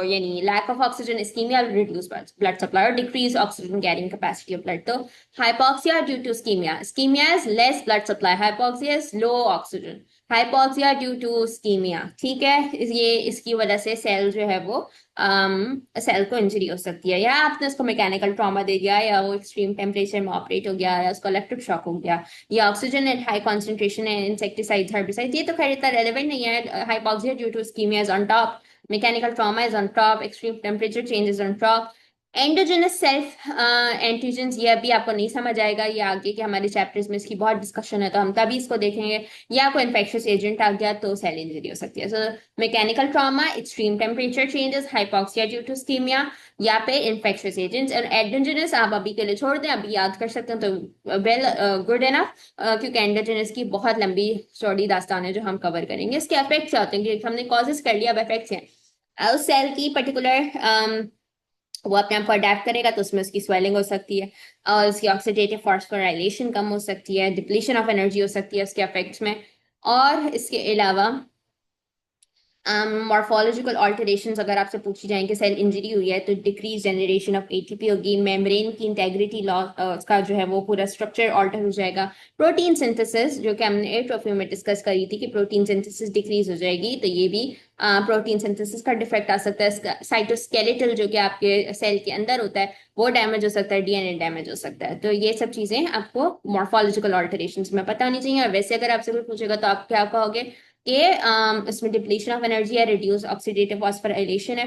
[SPEAKER 1] यानी lack of oxygen, ischemia, reduce blood supply or decrease oxygen carrying capacity of blood. तो hypoxia due to ischemia. Ischemia is less blood supply. Hypoxia is low oxygen. Hypoxia due to ischemia. ठीक है, ये इसकी वजह से cell जो है वो सेल को इंजरी हो सकती है, या आपने उसको मैकेनिकल ट्रॉमा दे दिया, या वो एक्सट्रीम टेम्परेचर में ऑपरेट हो गया, या उसको इलेक्ट्रिक शॉक हो गया, या ऑक्सीजन एट हाई कॉन्सेंट्रेशन है, इंसेक्टिसाइड हेर्बिसाइड, ये तो खैर इतना रेलेवेंट नहीं है. Hypoxia due to ischaemia is on top, mechanical trauma is on top, extreme temperature change is on top. Endogenous self antigens, ये अभी आपको नहीं समझ आएगा, ये आगे के हमारे चैप्टर्स में इसकी बहुत डिस्कशन है, तो हम तभी इसको देखेंगे. या कोई इन्फेक्शियस एजेंट आ गया तो सेल इंजरी हो सकती है. So mechanical trauma, extreme temperature changes, hypoxia due to ischaemia, या पे इन्फेक्शियस एजेंट्स. और एंडोजेनस आप अभी के लिए छोड़ दें, अभी याद कर सकते हैं तो वेल गुड एनफ, क्योंकि एंडोजेनस की बहुत लंबी चौड़ी दास्तान है जो हम कवर करेंगे. इसके इफेक्ट्स आते हैं कि हमने कॉजेस कर लिया, अब इफेक्ट्स हैं. उस सेल की पर्टिकुलर वो अपने आप को अडेप्ट करेगा तो उसमें उसकी स्वेलिंग हो सकती है, और उसकी ऑक्सीडेटिव फॉस्फोराइलेशन कम हो सकती है, डिप्लीशन ऑफ एनर्जी हो सकती है उसके इफेक्ट्स में. और इसके अलावा मॉर्फोलॉजिकल ऑल्टरेशंस अगर आपसे पूछी जाए कि सेल इंजरी हुई है तो डिक्रीज जनरेशन ऑफ एटीपी होगी, मेम्ब्रेन की इंटेग्रिटी लॉस का जो है वो पूरा स्ट्रक्चर ऑल्टर हो जाएगा. प्रोटीन सिंथेसिस जो कि हमने एट्रोफी में डिस्कस करी थी कि प्रोटीन सिंथेसिस डिक्रीज हो जाएगी, तो ये भी प्रोटीन सिंथेसिस का डिफेक्ट आ सकता है. साइटोस्केलेटल जो कि आपके सेल के अंदर होता है वो डैमेज हो सकता है, डीएनए डैमेज हो सकता है. तो ये सब चीजें आपको मॉर्फोलॉजिकल ऑल्टरेशंस में पता होनी चाहिए. और वैसे अगर आपसे कोई पूछेगा तो आप क्या कहोगे कि इसमें डिप्लीशन ऑफ एनर्जी है, रिड्यूस ऑक्सीडेटिव फॉस्फोराइलेशन है.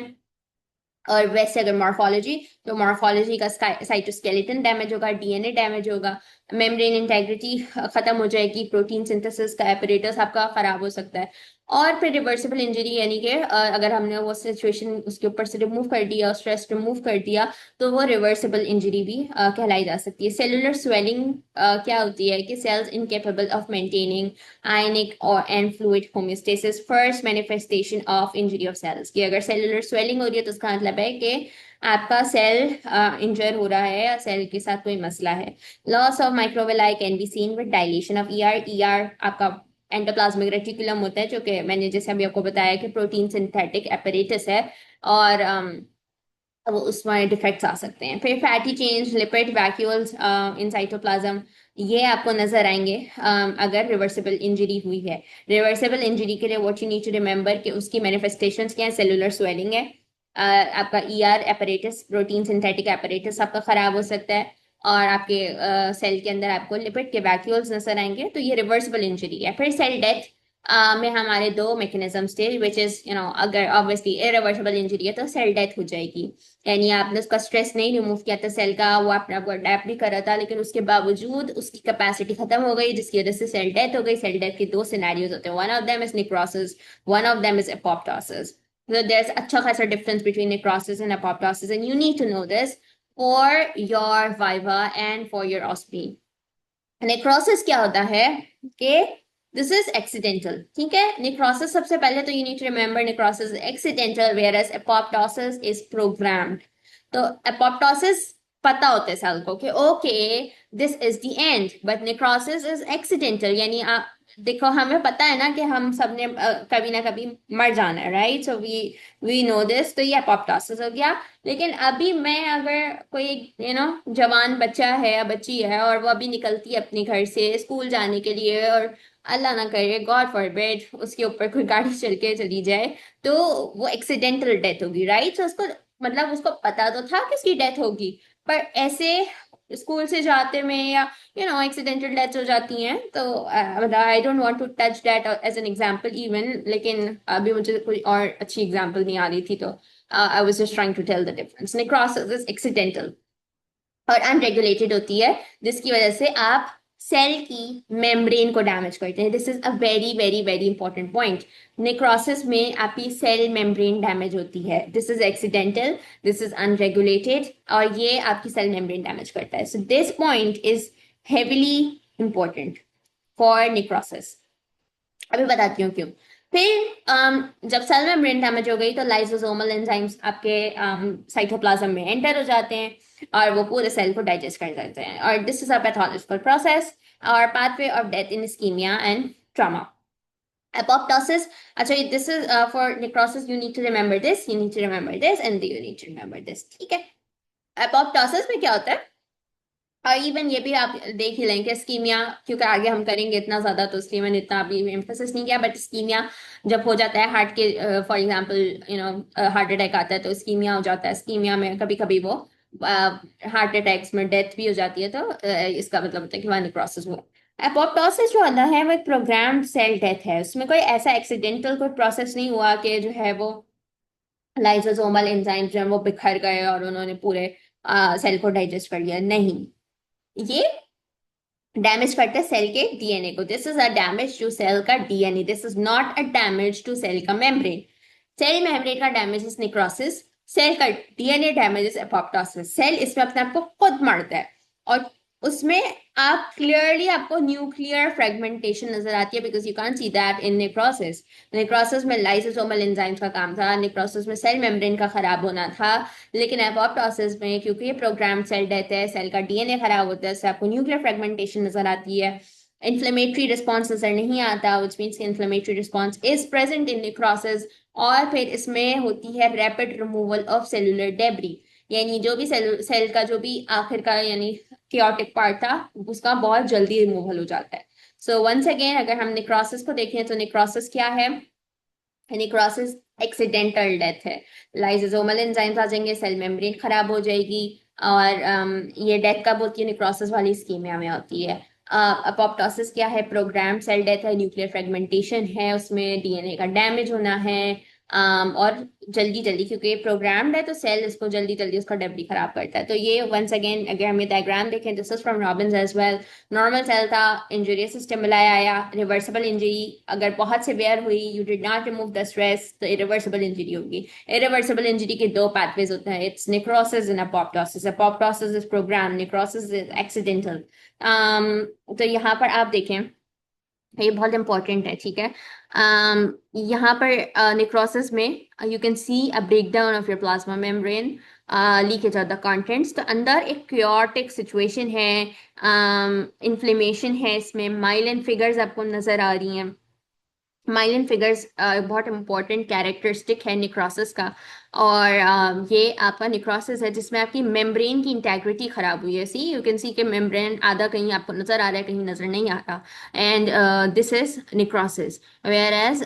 [SPEAKER 1] और वैसे अगर मॉर्फोलॉजी, तो मॉर्फोलॉजी का साइटोस्केलेटन डैमेज होगा, डीएनए डैमेज होगा, मेम्ब्रेन इंटेग्रिटी खत्म हो जाएगी, प्रोटीन सिंथेसिस का एपरेटस आपका खराब हो सकता है. और फिर रिवर्सिबल इंजरी, यानी कि अगर हमने वो सिचुएशन उसके ऊपर से रिमूव कर दिया, स्ट्रेस रिमूव कर दिया, तो वो रिवर्सिबल इंजरी भी कहलाई जा सकती है. सेलुलर स्वेलिंग क्या होती है कि cells incapable of maintaining ionic और and fluid homeostasis, first manifestation of injury of cells. कि अगर सेलुलर स्वेलिंग हो रही है तो उसका मतलब है कि आपका सेल इंजर हो रहा है या सेल के साथ कोई मसला है. Loss of microvilli can be seen with dilation of ER. ER आपका एंडोप्लाज्मिक रेटिकुलम होता है, जो कि मैंने जैसे अभी आपको बताया कि प्रोटीन सिंथेटिक एपरेटस है, और वो उसमें डिफेक्ट्स आ सकते हैं. फिर fatty change, lipid vacuoles in cytoplasm, ये आपको नजर आएंगे अगर रिवर्सिबल इंजरी हुई है. रिवर्सिबल इंजरी के लिए what you need to remember कि उसकी मैनिफेस्टेशंस क्या है. सेलुलर स्वेलिंग है, आपका ER apparatus, protein synthetic apparatus आपका खराब हो सकता है, और आपके सेल के अंदर आपको लिपिड के वैक्यूल्स नजर आएंगे, तो ये रिवर्सिबल इंजरी है. फिर सेल डेथ में हमारे दो मैकेनिज्म्स थे, विच इज अगर ऑब्वियसली इरिवर्सिबल इंजरी है तो सेल डेथ हो जाएगी. यानी आपने उसका स्ट्रेस नहीं रिमूव किया था सेल का, वो अपने आप को अडेप्ट भी कर रहा था, लेकिन उसके बावजूद उसकी कैपेसिटी खत्म हो गई, जिसकी वजह से सेल डेथ हो गई. सेल डेथ के दो सिनेरियोज होते हैं, one of them is necrosis, one of them is apoptosis. So there's अच्छा खासा difference between necrosis and apoptosis, and you need to know this for your viva and for your OSPE. Necrosis क्या होता है कि this is accidental. ठीक है, necrosis सबसे पहले तो you need to remember necrosis accidental, where as apoptosis is programmed. तो एपोप्टोसिस पता होता है सेल को कि okay this is the end, but necrosis is accidental. यानी आप देखो, हमें पता है ना कि हम सब ने कभी ना कभी मर जाना है, right. So we know this, तो ये एपोप्टोसिस हो गया. लेकिन अभी मैं अगर कोई जवान बच्चा है या बच्ची है और वो अभी निकलती है अपने घर से स्कूल जाने के लिए, और अल्लाह ना करे गॉड फॉरबिड उसके ऊपर कोई गाड़ी चल के चली जाए, तो वो एक्सीडेंटल डेथ होगी, राइट. तो उसको मतलब उसको पता तो था कि उसकी डेथ होगी, पर ऐसे स्कूल से जाते में या एक्सीडेंटल डेथ हो जाती हैं. तो I don't want to touch that as an example even, लेकिन अभी मुझे कोई और अच्छी एग्जांपल नहीं आ रही थी, तो I was just trying to tell the difference. Necrosis is accidental और अनरेगुलेटेड होती है, जिसकी वजह से आप सेल की मेम्ब्रेन को डैमेज करते हैं. This is a very very very important point. Necrosis में आपकी सेल मेम्ब्रेन डैमेज होती है. This is accidental, this is unregulated, और ये आपकी सेल मेम्ब्रेन डैमेज करता है. So this point is heavily important for necrosis. अभी बताती हूँ क्यों. फिर जब सेल मेम्ब्रेन डैमेज हो गई तो लाइसोसोमल एंजाइम्स आपके साइटोप्लाज्म में एंटर हो जाते हैं और वो पूरे सेल को डाइजेस्ट कर देते हैं, और this is a pathological process और pathway of death in ischemia and trauma. Apoptosis, अच्छा this is for necrosis you need to remember this, you need to remember this and you need to remember this, ठीक है। apoptosis में क्या होता है, और even ये भी आप देख ही लेंगे स्कीमिया, क्योंकि आगे हम करेंगे इतना ज्यादा तो इसलिए मैंने इतना अभी एम्फोसिस नहीं किया, बट स्कीमिया जब हो जाता है हार्ट के, for example you know heart attack आता है तो स्कीमिया हो जाता है, स्कीमिया में कभी कभी वो हार्ट अटैक्स में डेथ भी हो जाती है, तो इसका मतलब होता है कि वहाँ नेक्रोसिस हुआ। एपोप्टोसिस जो होता है वो एक प्रोग्राम्ड सेल डेथ है, उसमें कोई ऐसा एक्सीडेंटल कोई प्रोसेस नहीं हुआ कि जो है वो लाइसोसोमल एंजाइम जो है वो बिखर गए और उन्होंने पूरे सेल को डाइजेस्ट कर लिया, नहीं, ये डैमेज करता है सेल के डीएनए को। This is a damage to cell का DNA, this is not a damage to cell का मेम्ब्रेन। सेल मेम्ब्रेन का डैमेज इज नेक्रोसिस, सेल का DNA damage is apoptosis. Cell इसमें अपने आप को खुद मारता है और उसमें आप क्लियरली आपको न्यूक्लियर फ्रेगमेंटेशन नजर आती है, because you can't see that in necrosis. Necrosis में लाइसोसोमल एंजाइम्स का काम था, नेक्रोसिस में सेल मेम्ब्रेन का खराब होना था, लेकिन एपोप्टोसिस में क्योंकि ये प्रोग्राम सेल डेथ है, सेल का डीएनए खराब होता है, इससे आपको न्यूक्लियर फ्रेगमेंटेशन नजर आती है, इन्फ्लेमेटरी रिस्पॉन्स नजर नहीं आता, which means inflammatory response is present in necrosis. और फिर इसमें होती है rapid removal of cellular debris, यानी जो भी सेल का जो भी आखिर का यानी chaotic पार्ट था उसका बहुत जल्दी रिमूवल हो जाता है। सो वंस अगेन अगर हम नेक्रोसिस को देखें तो नेक्रोसिस क्या है, नेक्रोसिस एक्सीडेंटल डेथ है, लाइसोसोमल एंजाइम्स आ जाएंगे, सेल मेम्ब्रेन खराब हो जाएगी, और ये डेथ कब होती है, नेक्रोसिस वाली स्कीमिया में होती है। अपोप्टोसिस क्या है, प्रोग्राम सेल डेथ है, न्यूक्लियर फ्रेगमेंटेशन है, उसमें डीएनए का डैमेज होना है, और जल्दी जल्दी क्योंकि ये प्रोग्राम्ड है तो सेल इसको जल्दी जल्दी उसका डेब्री खराब करता है। तो ये वंस अगेन अगर हम ये डायग्राम देखें, this is from Robbins as well. Normal cell था, इंजरी से स्टिमुलाई आया, रिवर्सिबल इंजरी, अगर बहुत सिवियर हुई, you did not remove the stress, तो इरिवर्सिबल इंजरी होगी। इरिवर्सिबल इंजरी के दो पाथवेज होते हैं, it's necrosis and apoptosis. Apoptosis is program, necrosis is accidental. तो यहाँ पर आप देखें, ये बहुत इंपॉर्टेंट है, ठीक है। यहाँ पर नेक्रोसिस में you can see a breakdown of your plasma membrane, leakage of the contents, तो अंदर एक क्योटिक सिचुएशन है, इन्फ्लेमेशन है, इसमें माइलिन फिगर्स आपको नजर आ रही हैं। माइलिन फिगर्स बहुत इंपॉर्टेंट कैरेक्टरिस्टिक है नेक्रोसिस का, और ये आपका नेक्रोसिस है जिसमें आपकी मेम्ब्रेन की इंटेग्रिटी खराब हुई है। सी यू कैन सी के मेम्ब्रेन आधा कहीं आपको नजर आ रहा है, कहीं नजर नहीं आ रहा, and this is necrosis. Whereas as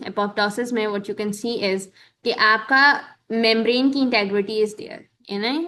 [SPEAKER 1] एपोप्टोसिस में what you can see is कि आपका मेम्ब्रेन की integrity is there,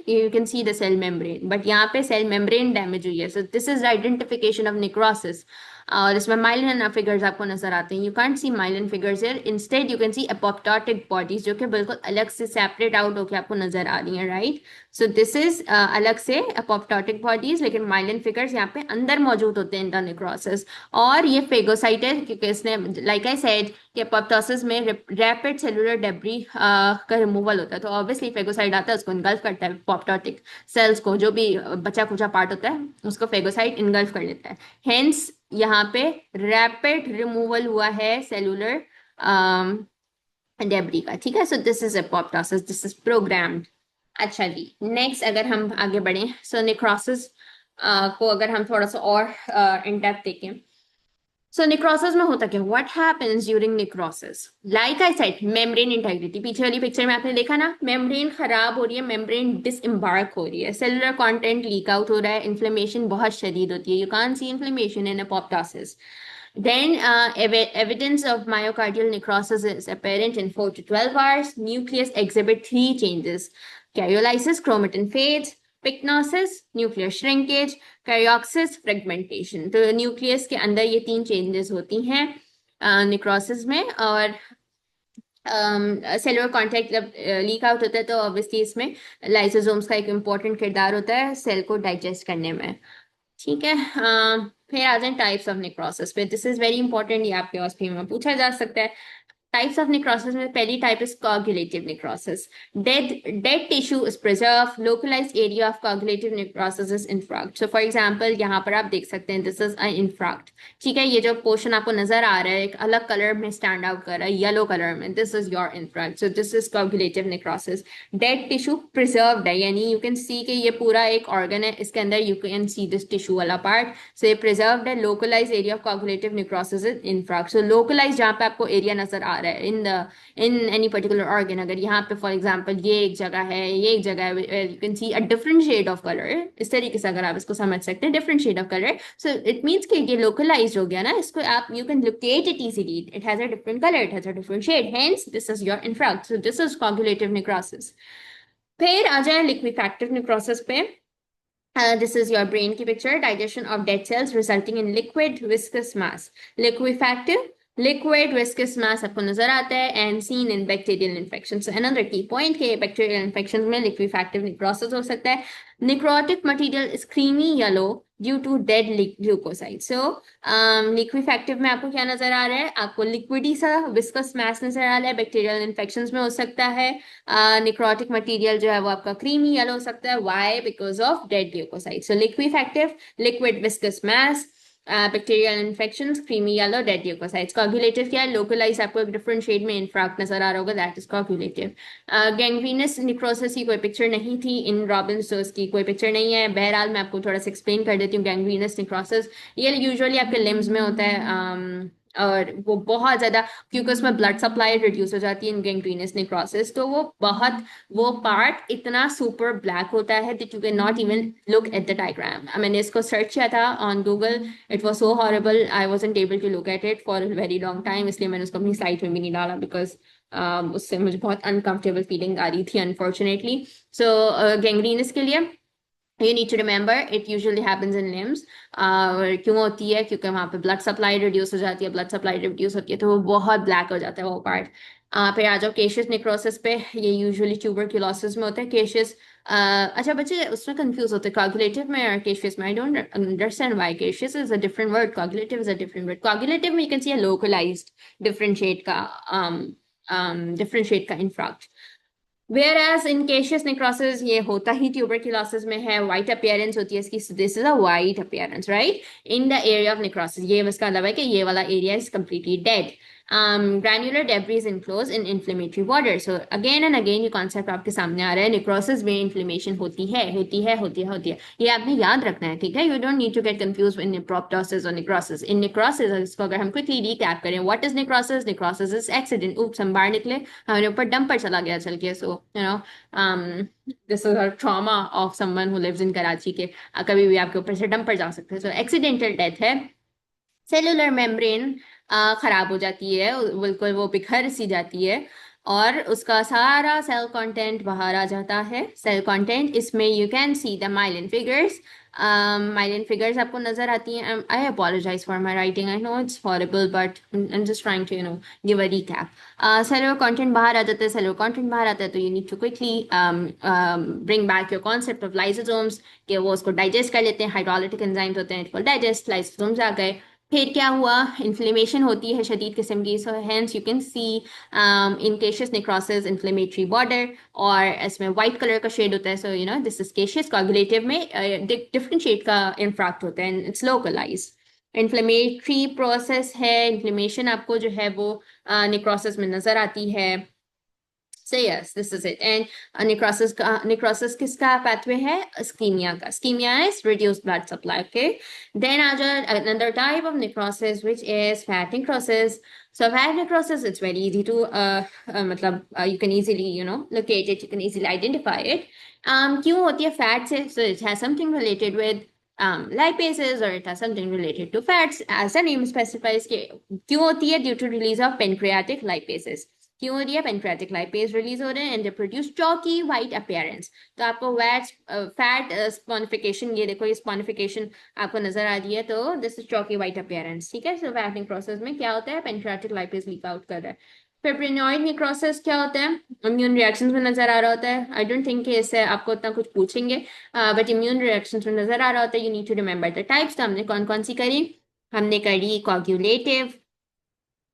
[SPEAKER 1] you can see the cell membrane, but यहाँ पे cell membrane damage हुई है, so this is the identification of necrosis। और इसमें माइलिन फिगर्स आपको नजर आते हैं, you can't C myelin figures here, instead you can C apoptotic bodies जो कि बिल्कुल अलग से सेपरेट आउट होकर आपको नजर आ रही हैं, राइट। सो दिस इज अलग से एपोप्टोटिक बॉडीज, लेकिन माइलिन फिगर्स यहाँ पे अंदर मौजूद होते हैं इन द नेक्रोसिस। और ये फेगोसाइट है क्योंकि इसने लाइक आई सेड कि एपोप्टोसिस में रैपिड सेलुलर डेब्री का रिमूवल होता है, तो ऑब्वियसली फेगोसाइट आता है उसको इनगल्फ करता है, एपोप्टोटिक सेल्स को जो भी बचा कुचा पार्ट होता है उसको फेगोसाइट इनगल्फ कर लेता है, हेंस यहाँ पे रैपिड रिमूवल हुआ है सेलुलर डेब्री का, ठीक है। So this is apoptosis, this is programmed. अच्छा जी, नेक्स्ट अगर हम आगे बढ़े, सो नेक्रोसिस को अगर हम थोड़ा सा और इन डेप्थ देखें, सो नेक्रोसिस में होता क्या, what happens during necrosis, like I said membrane integrity, पीछे वाली पिक्चर में आपने देखा ना, मेम्ब्रेन खराब हो रही है, मेम्ब्रेन डिसएम्बार्क हो रही है, सेलुलर कंटेंट लीक आउट हो रहा है, इन्फ्लेमेशन बहुत शदीद होती है, you can't see inflammation in apoptosis. Then, evidence of myocardial necrosis is apparent in 4 to 12 hours. Nucleus exhibit three changes: karyolysis, chromatin fades; pycnosis, nuclear shrinkage; caryopsis, fragmentation. तो nucleus के अंदर ये तीन चेंजेस होती हैं नेक्रोसिस में, और cellular contact जब लीक आउट होता है तो ऑब्वियसली इसमें लाइसोसोम्स का एक इम्पोर्टेंट किरदार होता है सेल को डाइजेस्ट करने में, ठीक है। फिर आ जाए टाइप्स ऑफ नेक्रोसिस पे, दिस इज वेरी इंपॉर्टेंट, ये आपके OSPM में पूछा जा सकता है। टाइप्स ऑफ नेक्रोसिस में पहली type is coagulative necrosis. Dead tissue is preserve. Localized area of coagulative necrosis is infarct. So for example यहाँ पर आप देख सकते हैं दिस इज अ इंफ्राक्ट. ठीक है, ये जो पोर्शन आपको नजर आ रहा है एक अलग कलर में स्टैंड आउट कर रहा है, येलो कलर में, this is your infarct. So this is coagulative necrosis. Dead tissue preserved है, यानी यू कैन सी कि ये पूरा एक ऑर्गन है, इसके अंदर you can see this tissue वाला पार्ट. सो ये प्रिजर्व्ड है. Localize area of coagulative necrosis is infarct. So localize जहाँ पे आपको एरिया नजर आ रहा है इन एनी पर्टिकुलर ऑर्गन, अगर यहाँ पे फॉर एग्जांपल ये एक जगह है, ये एक जगह है, you can see a different shade of colour. इस तरीके से अगर आप इसको समझ सकते हैं, different shade of colour. So it means कि ये लोकलाइज हो गया ना, इसको आप you can locate it easily. It has a different colour, it has a different shade, hence this is your infarct. So this is coagulative necrosis. फिर आ जाए लिक्विफैक्टिव नेक्रोसिस पे. This is your brain की picture. Digestion of dead cells resulting in liquid viscous mass. Liquefactive, liquid viscous mass आपको नजर आता है and seen in bacterial infections. So another key point कि bacterial infections में liquefactive necrosis हो सकता है. Necrotic material is creamy yellow due to dead leukocytes. So liquefactive में आपको क्या नजर आ रहा है? आपको लिक्विडी सा विस्कस मैस नजर आ रहा है. बैक्टीरियल इन्फेक्शंस में हो सकता है. निक्रोटिक मटेरियल जो है वो आपका क्रीमी येलो हो सकता है. Why? Because of dead leucocyte. So liquefactive, liquid viscous mass, bacterial infections, creamy yellow, dead leucocytes. Coagulative क्या है? लोकलाइज, आपको एक डिफरेंट शेड में इंफ्राक्ट नजर आ रहा होगा, that is coagulative. Gangrenous necrosis की कोई पिक्चर नहीं थी इन रॉबिन्सन्स की, कोई पिक्चर नहीं है. बहरहाल मैं आपको थोड़ा सा एक्सप्लेन कर देती हूँ. गैंग्रीनस निक्रोसिस ये यूजुअली आपके लिम्स में होता है, और वो बहुत ज्यादा, क्योंकि उसमें ब्लड सप्लाई रिड्यूस हो जाती है इन गैंग्रीनस नेक्रोसिस, तो वो पार्ट इतना सुपर ब्लैक होता है that you can not even look at the diagram. मैंने इसको सर्च किया था on Google. It was so horrible, I wasn't able to look at it for a very long time, इसलिए मैंने उसको अपनी साइट में भी नहीं डाला, बिकॉज उससे मुझे बहुत अनकंफर्टेबल फीलिंग आ रही थी अनफॉर्चुनेटली. सो गैंग्रीनस के लिए you need to remember it usually happens in limbs. क्यों होती है? क्योंकि वहाँ पे ब्लड सप्लाई रिड्यूस हो जाती है. ब्लड सप्लाई रिड्यूस होती है तो वो बहुत ब्लैक हो जाता है वो पार्ट. फिर आ जाओ केशियस नेक्रोसिस पे. ये यूजुअली ट्यूबरक्यूलोसिस में होता है केशियस. अच्छा बच्चे उसमें कंफ्यूज होते हैं कोगुलेटिव में और केशियस में. I don't understand why caseous is a different word, coagulative is a different word. Coagulative में you can see a localized different shade का infarct. Whereas in caseous necrosis ये होता ही tuberculosis में है. white appearance होती है इसकी. This is a white appearance, right? In the area of necrosis. ये इसका मतलब है कि ये वाला area is completely dead. Granular debris enclosed in inflammatory border. So again and again ये concept आपके सामने आ रहा है. necrosis में inflammation होती है. ये आपने याद रखना है, ठीक है? You don't need to get confused in proptosis or necrosis. In necrosis, इसको अगर हम quickly recap करें, what is necrosis? Necrosis is accident. Oops, हम बाहर निकले, हमारे ऊपर डंपर चला गया चल के. So this is a trauma of someone who lives in Karachi के कभी भी आपके ऊपर से डंपर जा सकते हैं. So accidental death है. सेलुलर मेम्ब्रेन खराब हो जाती है, बिल्कुल वो बिखर सी जाती है और उसका सारा सेल कंटेंट बाहर आ जाता है. सेल कंटेंट इसमें you can see the myelin figures. Myelin figures आपको नजर आती हैं. I apologize for my writing, I know it's horrible but I am just trying to give a recap. Cellular content बाहर आ जाता है. सेलुलर कंटेंट बाहर आता है तो you need to quickly bring back your concept of lysosomes, कि वो उसको डाइजेस्ट कर लेते हैं. हाइड्रोलिटिक एंजाइम्स होते हैं, इट विल डाइजेस्ट. लाइसोसोम्स आ गए. फिर क्या हुआ? इन्फ्लेमेशन होती है शदीद किस्म की. So hence you can C in caseous necrosis inflammatory border, और इसमें वाइट कलर का शेड होता है. So this is caseous. Coagulative में डिफरेंट शेड का इंफ्राक्ट होता है, इट्स लोकलाइज. इन्फ्लेमेटरी प्रोसेस है. इन्फ्लेमेशन आपको जो है वो नेक्रोसिस में नजर आती है. So yes, this is it. And necrosis किसका pathway है? Ischemia का. Ischemia is reduced blood supply. Okay. Then another type of necrosis which is fat necrosis. So fat necrosis, it's very easy to मतलब you can easily locate it. You can easily identify it. क्यों होती है fat से? So it has something related with lipases, or it has something related to fats. As the name specifies, क्यों होती है? Due to release of pancreatic lipases. क्यों हो रही है? पेनक्रेटिक लाइपेज रिलीज हो रहे हैं and they produce chalky white appearance. तो आपको फैट स्पॉनिफिकेशन, ये देखो ये स्पॉनिफिकेशन आपको नजर आ रही है, तो दिस इज चॉकी वाइट अपीयरेंस. ठीक है. सो फैटिंग प्रोसेस में क्या होता है? पेनक्रेटिक लाइपेज लीक आउट कर रहा है. फिब्रिनॉइड नेक्रोसिस क्या होता है? इम्यून रिएक्शंस में नजर आ रहा होता है. आई डोंट थिंक इससे आपको उतना कुछ पूछेंगे, बट इम्यून रिएक्शंस में नजर आ रहा होता है. You need to remember the types. तो हमने कौन कौन सी करी? हमने करी कोगुलेटिव.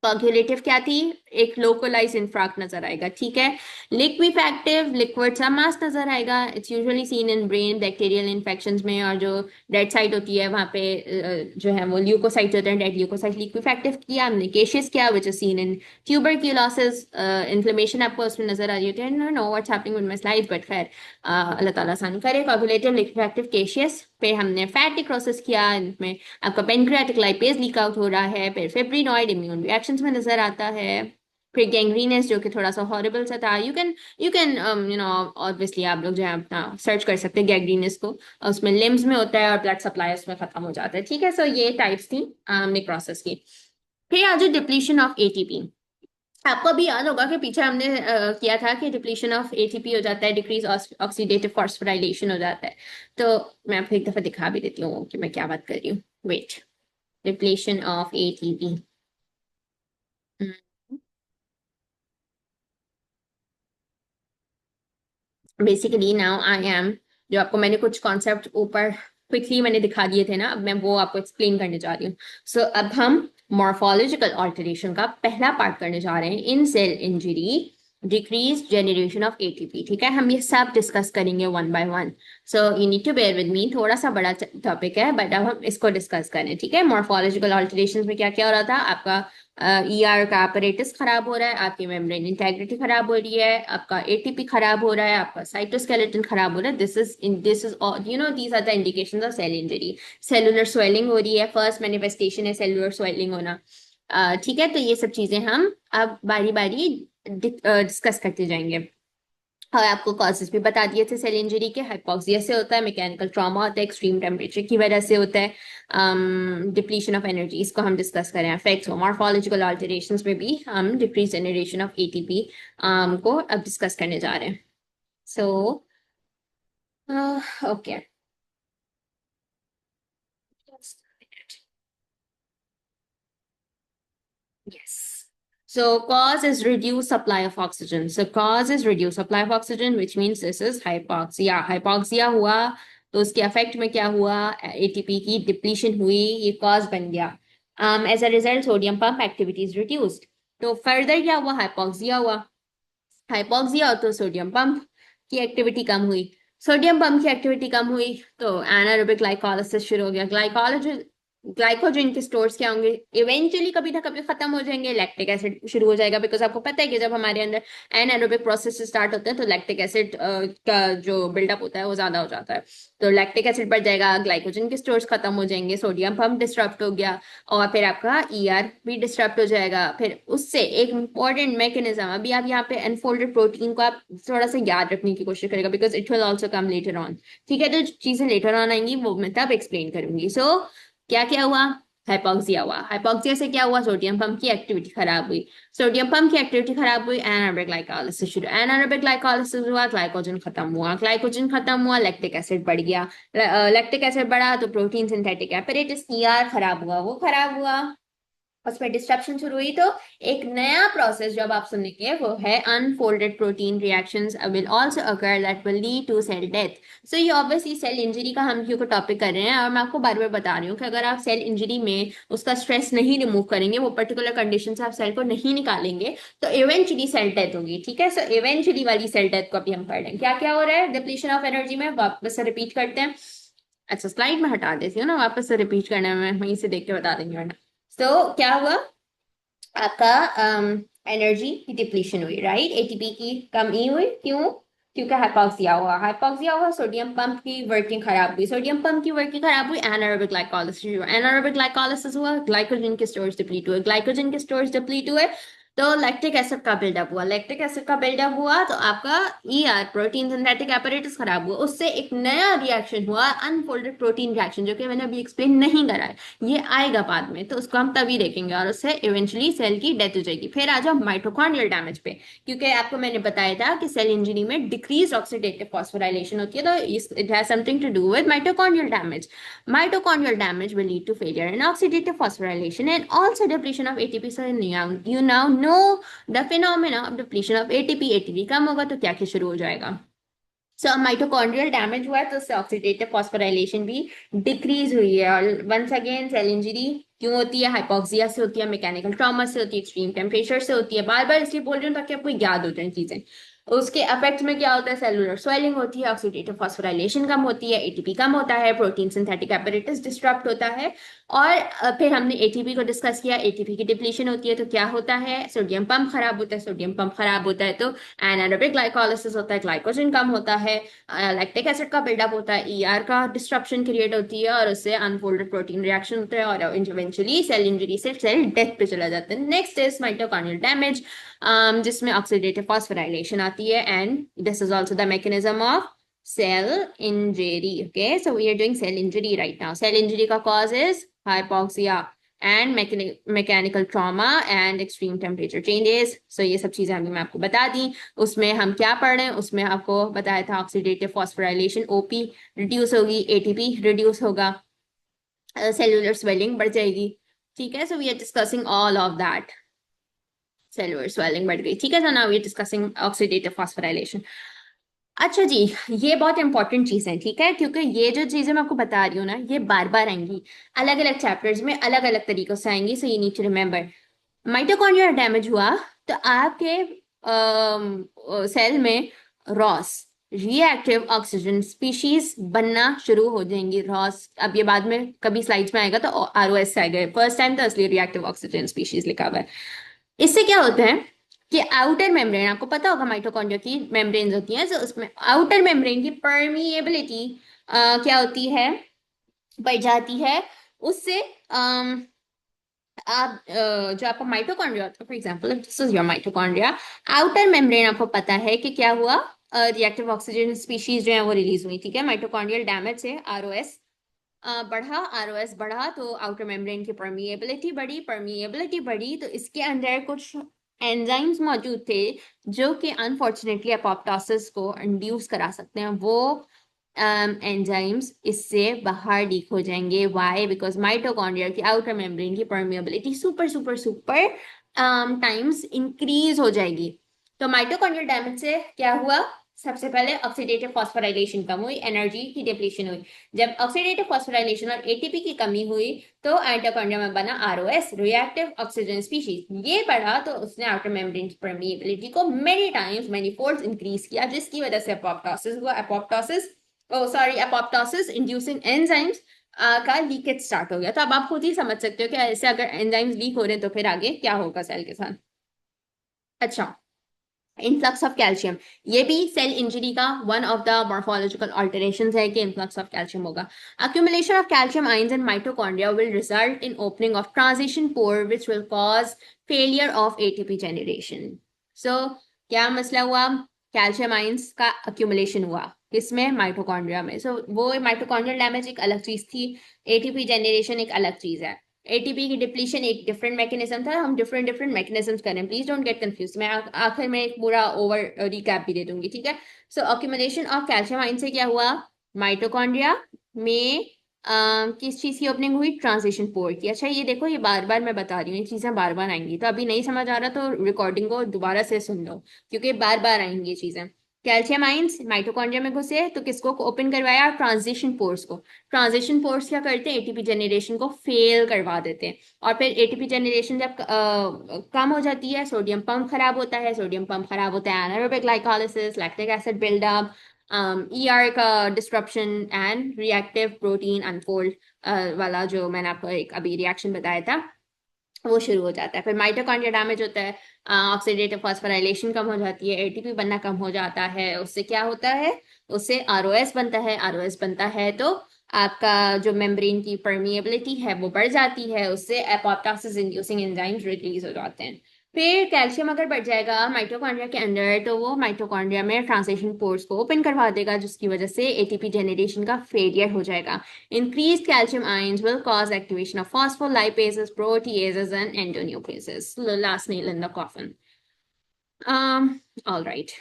[SPEAKER 1] कोगुलेटिव क्या थी? एक लोकलाइज इंफ्राक्ट नजर आएगा, ठीक है। लिक्विफैक्टिव लिक्विड सा मास नजर आएगा। It's usually seen in brain bacterial infections में, और जो डेड साइट होती है वहाँ पे जो है वो ल्यूकोसाइट्स होते हैं, डेड ल्यूकोसाइट। लिक्विफैक्टिव किया हमने, केशियस किया which is seen in tuberculosis. Inflammation आपको उसमें नजर आ रही होती है। No what's happening with my slides, but खैर अल्लाह ताला आसान करे। Coagulative liquefactive caseous. फिर हमने फैट निक्रोसिस किया, इनमें आपका पेनक्रियाटिक लाइपेज लीक आउट हो रहा है। फिर फिब्रिनॉइड इम्यून रिएक्शंस में नजर आता है। फिर गैंग्रीनस जो कि थोड़ा सा हॉरिबल सा था। You can you know obviously आप लोग जो है अपना सर्च कर सकते हैं गैंग्रीनस को। उसमें लिम्स में होता है और ब्लड सप्लाई उसमें खत्म हो जाता है, ठीक है। सो ये टाइप्स थी नेक्रोसिस की। फिर आज डिप्लीशन ऑफ एटीपी। आपको अभी याद होगा कि पीछे हमने किया था कि डिप्लीशन ऑफ एटीपी हो जाता है, डिक्रीज ऑक्सीडेटिव फॉस्फोराइलेशन हो जाता है। तो मैं आपको एक दफा दिखा भी देती हूँ कि मैं क्या बात कर रही हूँ। Wait, depletion of ATP. Basically now I am, जो आपको मैंने कुछ कॉन्सेप्ट ऊपर क्विकली मैंने दिखा दिए थे ना, अब मैं वो आपको एक्सप्लेन करने जा रही हूँ। सो अब हम मॉर्फोलॉजिकल ऑल्टरेशन का पहला पार्ट करने जा रहे हैं, in cell injury decrease generation of ATP, ठीक है। हम ये सब डिस्कस करेंगे one by one. So you need to bear with me, थोड़ा सा बड़ा टॉपिक है बट अब हम इसको डिस्कस करें, ठीक है। मॉर्फोलॉजिकल ऑल्टरेशन में क्या क्या हो रहा था, आपका ईआर का अपरेटस खराब हो रहा है, आपकी मेम्ब्रेन इंटेग्रिटी खराब हो रही है, आपका एटीपी खराब हो रहा है, आपका साइटोस्केलेटन खराब हो रहा है। This is you know these are the indications of cell injury. Cellular swelling हो रही है, फर्स्ट मैनिफेस्टेशन है सेलुलर स्वेलिंग होना, ठीक है। तो ये सब चीजें हम अब बारी बारी डिस्कस करते जाएंगे। और आपको कॉजेस भी बता दिए थे सेल इंजरी के। हाइपोक्सिया से होता है, मैकेनिकल ट्रॉमा होता है, एक्सट्रीम टेम्परेचर की वजह से होता है, डिप्लीशन ऑफ एनर्जी, इसको हम डिस्कस करें। इफेक्ट्स मॉर्फोलॉजिकल अल्टरेशंस में भी हम डिक्रीज जनरेशन ऑफ एटीपी को अब डिस्कस करने जा रहे हैं। So okay, yes. So cause is reduced supply of oxygen. So cause is reduced supply of oxygen, which means this is hypoxia. Hypoxia हुआ तो उसके अफेक्ट में क्या हुआ, एटीपी की डिप्लीशन हुई, ये कॉज बन गया। As a result sodium pump activity is reduced. तो फर्दर क्या हुआ, हाइपोक्सिया हुआ। हाइपोक्सिया हो तो सोडियम पंप की एक्टिविटी कम हुई। सोडियम पंप की एक्टिविटी कम हुई तो एनारोबिक ग्लाइकोलाइसिस शुरू हो गया। ग्लाइकोलाइसिस, ग्लाइकोजन के स्टोर्स क्या होंगे, इवेंचुअली कभी ना कभी खत्म हो जाएंगे, लैक्टिक एसिड शुरू हो जाएगा। बिकॉज आपको पता है कि जब हमारे अंदर एनारोबिक प्रोसेस स्टार्ट होते हैं तो लैक्टिक एसिड का जो बिल्डअप होता है वो ज्यादा हो जाता है। तो लैक्टिक एसिड बढ़ जाएगा, ग्लाइकोजन के स्टोर्स खत्म हो जाएंगे, सोडियम पंप डिस्टर्ब हो गया, और फिर आपका ईआर भी डिस्टर्ब हो जाएगा। फिर उससे एक इंपॉर्टेंट मैकेनिज्म, अभी आप यहाँ पे अनफोल्डेड प्रोटीन को आप थोड़ा सा याद रखने की कोशिश करेगा, because it will also come later on, ठीक है। जो चीजें लेटर ऑन आएंगी वो मैं तब एक्सप्लेन करूंगी। सो क्या क्या हुआ, हाइपोक्सिया हुआ। हाइपोक्सिया से क्या हुआ, सोडियम पंप की एक्टिविटी खराब हुई। सोडियम पंप की एक्टिविटी खराब हुई, एनारोबिक ग्लाइकोलाइसिस शुरू। एनारोबिक ग्लाइकोलाइसिस हुआ, ग्लाइकोजन खत्म हुआ। ग्लाइकोजन खत्म हुआ, लैक्टिक एसिड बढ़ गया। लैक्टिक एसिड बढ़ा तो प्रोटीन सिंथेटिक एपरेटस ईआर खराब हुआ, वो खराब हुआ, उसमें डिस्ट्रप्शन शुरू हुई। तो एक नया प्रोसेस जब आप सुनेंगे वो है unfolded protein reactions will also occur that will lead to cell death. So ये ऑब्वियसली सेल इंजरी का हम क्यों टॉपिक कर रहे हैं, और मैं आपको बार बार बता रही हूँ कि अगर आप सेल इंजरी में उसका स्ट्रेस नहीं रिमूव करेंगे, वो पर्टिकुलर कंडीशन से आप सेल को नहीं निकालेंगे, तो इवेंचुअली सेल डेथ होगी, ठीक है। सो इवेंचुअली वाली सेल डेथ को अभी हम पढ़ रहे हैं। क्या क्या हो रहा है डिप्लीशन ऑफ एनर्जी में, वापस से रिपीट करते हैं। अच्छा स्लाइड में हटा देती हूँ ना, वापस से रिपीट करने में वहीं से देख के बता देंगे वरना। तो क्या हुआ, आपका एनर्जी की डिप्लीशन हुई, राइट। एटीपी की कमी हुई, क्यों, क्योंकि हाइपोक्सिया हुआ। हाइपोक्सिया हुआ, सोडियम पंप की वर्किंग खराब हुई। सोडियम पंप की वर्किंग खराब हुई, एनारोबिक ग्लाइकोलाइसिस हुआ। एनारोबिक ग्लाइकोलाइसिस हुआ, ग्लाइकोजन के स्टोरेज डिप्लीट हुए। ग्लाइकोजन के स्टोरेज डिप्लीट हुए तो लैक्टिक एसिड का बिल्डअप हुआ। लैक्टिक एसिड का बिल्डअप हुआ तो आपका ईआर प्रोटीन सिंथेटिक एपरेटस खराब हुआ, उससे एक नया रिएक्शन हुआ, अनफोल्डेड प्रोटीन रिएक्शन, जो कि मैंने अभी एक्सप्लेन नहीं करा है, ये आएगा बाद में, तो उसको हम तभी देखेंगे, और उससे इवेंचुअली सेल की डेथ हो जाएगी। फिर आ जाओ माइटोकॉन्ड्रियल डैमेज पे, क्योंकि आपको मैंने बताया था कि सेल इंजरी में डिक्रीज ऑक्सीडेटिव फॉस्फोराइलेशन होती है, तो it has something to do with mitochondrial damage. Mitochondrial damage will lead to failure in oxidative phosphorylation and also depletion of ATP. So you now know the phenomena of depletion of ATP. ATP कम होगा तो क्या क्या शुरू हो जाएगा, सो mitochondrial damage हुआ है तो उससे ऑक्सीडेटिव फॉस्फोराइलेशन भी डिक्रीज हुई है। और वंस अगेन सेल इंजरी क्यों होती है? हाइपोक्सिया से होती है, मैकेनिकल ट्रॉमा से होती है, एक्सट्रीम टेम्परेचर से होती है। बार बार इसलिए बोल रही हूँ ताकि आपको याद हो जाए चीजें। उसके इफेक्ट्स में क्या होता है? सेलुलर स्वेलिंग होती है, ऑक्सीडेटिव फॉस्फोराइलेशन कम होती है, एटीपी कम होता है, प्रोटीन सिंथेटिक एपरेटस डिस्टर्ब होता है। और फिर हमने एटीपी को डिस्कस किया। एटीपी की डिप्लीशन होती है तो क्या होता है? सोडियम पंप खराब होता है। सोडियम पंप खराब होता है तो एनारोबिक ग्लाइकोलाइसिस होता है, ग्लाइकोजन कम होता है, लैक्टिक एसिड का बिल्डअप होता है, ईआर का डिस्ट्रप्शन क्रिएट होती है और उससे अनफोल्डेड प्रोटीन रिएक्शन होता है और इवेंचुअली सेल इंजरी से सेल डेथ पे चला जाता है। नेक्स्ट इज माइटोकॉन्ड्रियल डैमेज, जिसमें ऑक्सीडेटिव फॉस्फोराइलेशन आती है and this is also the mechanism of cell injury. Okay, so we are doing cell injury right now. Cell injury का cause is hypoxia and mechanical trauma and extreme temperature changes. So ये सब चीजें अभी मैं आपको बता दी। उसमें हम क्या पढ़ रहे हैं? उसमें आपको बताया था ऑक्सीडेटिव फॉस्फोराइलेशन, ओपी रिड्यूस होगी, एटीपी रिड्यूस होगा, सेलुलर स्वेलिंग बढ़ जाएगी। ठीक है, so we are discussing all of that. Cellular swelling बढ़ गई। ठीक है, so now we are discussing oxidative phosphorylation. अच्छा जी, ये बहुत इंपॉर्टेंट चीज है, ठीक है, क्योंकि ये जो चीजें मैं आपको बता रही हूँ ना, ये बार बार आएंगी, अलग अलग चैप्टर्स में अलग अलग तरीकों से आएंगी। So you need to remember, mitochondria damage हुआ तो आपके सेल में रॉस रिएक्टिव ऑक्सीजन स्पीशीज बनना शुरू हो जाएंगी। रॉस, अब ये बाद में कभी स्लाइड्स में आएगा तो आरओएस से आएगा, फर्स्ट टाइम तो असली रिएक्टिव ऑक्सीजन स्पीशीज लिखा हुआ है। इससे क्या होता है कि आउटर मेम्ब्रेन, आपको पता होगा माइटोकॉन्ड्रिया की मेम्ब्रेन्स होती हैं, तो उसमें आउटर मेम्ब्रेन की परमिएबिलिटी क्या होती है? बढ़ जाती है। उससे आप जो आपका माइटोकॉन्ड्रिया होता है, for example this is your mitochondria, outer membrane आपको पता है कि क्या हुआ? रिएक्टिव ऑक्सीजन स्पीशीज जो है वो रिलीज हुई। ठीक है, माइटोकॉन्ड्रियल डैमेज से आरओएस बढ़ा, आरओएस बढ़ा तो आउटर मेम्ब्रेन की परमिएबिलिटी बढ़ी, परमिएबिलिटी बढ़ी तो इसके अंदर कुछ एंजाइम्स मौजूद थे जो कि अनफॉर्चुनेटली अपोप्टोसिस को इंड्यूस करा सकते हैं। वो एंजाइम्स इससे बाहर लीक हो जाएंगे। व्हाई? बिकॉज माइटोकॉन्ड्रिया की आउटर मेम्ब्रेन की permeability super super super times increase हो जाएगी। तो माइटोकॉन्ड्रियल डैमेज से क्या हुआ? सबसे पहले ऑक्सीडेटिव फॉस्फोराइलेशन कम हुई, एनर्जी की डिप्लीशन हुई। जब ऑक्सीडेटिव फॉस्फोराइलेशन और एटीपी की कमी हुई तो माइटोकॉन्ड्रिया में बना आरओएस, रिएक्टिव ऑक्सीजन स्पीशीज। ये बढ़ा तो उसने आउटर मेम्ब्रेन की परमिएबिलिटी को many times, many folds increase किया, जिसकी वजह से अपोप्टोसिस हुआ। अपोप्टोसिस, अपोप्टोसिस इंड्यूसिंग एंजाइम्स का लीकेज स्टार्ट हो गया। तो अब आप खुद ही समझ सकते हो कि ऐसे अगर एंजाइम्स लीक हो रहे हैं तो फिर आगे क्या होगा सेल के साथ। अच्छा, इनफ्लक्स ऑफ कैल्शियम, ये भी सेल इंजरी का one of the morphological alterations है कि इनफ्लक्स ऑफ कैल्शियम होगा। accumulation of calcium ions in mitochondria will result in opening of transition pore which will cause failure of ATP generation. So क्या मसला हुआ? Calcium ions का accumulation हुआ किसमें? Mitochondria में। सो वो माइटोकॉन्ड्रियल डैमेज एक अलग चीज थी, एटीपी जनरेशन एक अलग चीज है। एटीपी की डिप्लीशन एक डिफरेंट मैकेनिज्म था। हम डिफरेंट डिफरेंट मैकेनिज्म्स करें, प्लीज डोंट गेट कंफ्यूज। मैं आखिर में एक पूरा ओवर रिकैप भी दे दूंगी। ठीक है, सो अक्यूमुलेशन ऑफ कैल्शियम आयन से क्या हुआ? माइटोकॉन्ड्रिया में किस चीज की ओपनिंग हुई? ट्रांजिशन पोर की। अच्छा ये देखो, ये बार बार मैं बता रही हूँ, ये चीजें बार बार आएंगी, तो अभी नहीं समझ आ रहा तो रिकॉर्डिंग को दोबारा से सुन लो, क्योंकि बार बार आएंगी ये चीजें। कैल्शियम आयंस माइटोकॉन्ड्रिया में घुसे तो किसको ओपन करवाया? ट्रांजिशन पोर्स को। ट्रांजिशन पोर्स क्या करते हैं? एटीपी जनरेशन को फेल करवा देते हैं। और फिर एटीपी जनरेशन जब कम हो जाती है, सोडियम पंप खराब होता है। सोडियम पंप खराब होता है, anaerobic glycolysis, lactic acid buildup, ER का disruption and reactive protein unfold वाला जो मैंने आपको एक अभी रिएक्शन बताया था वो शुरू हो जाता है। फिर माइटोकॉन्ड्रिया डैमेज होता है, ऑक्सीडेटिव फॉस्फोराइलेशन कम हो जाती है, एटीपी बनना कम हो जाता है। उससे क्या होता है? उससे आरओएस बनता है। आरओएस बनता है तो आपका जो मेम्ब्रेन की परमिएबिलिटी है वो बढ़ जाती है, उससे एपोप्टोसिस इंड्यूसिंग एंजाइम्स रिलीज हो जाते हैं। फिर कैल्शियम अगर बढ़ जाएगा माइटोकॉन्ड्रिया के अंदर तो वो माइटोकॉन्ड्रिया में ट्रांजिशन पोर्स को ओपन करवा देगा, जिसकी वजह से एटीपी जनरेशन का फेलियर हो जाएगा। Increased calcium ions will cause activation of phospholipases, proteases, and endonucleases. The last nail in the coffin. All right.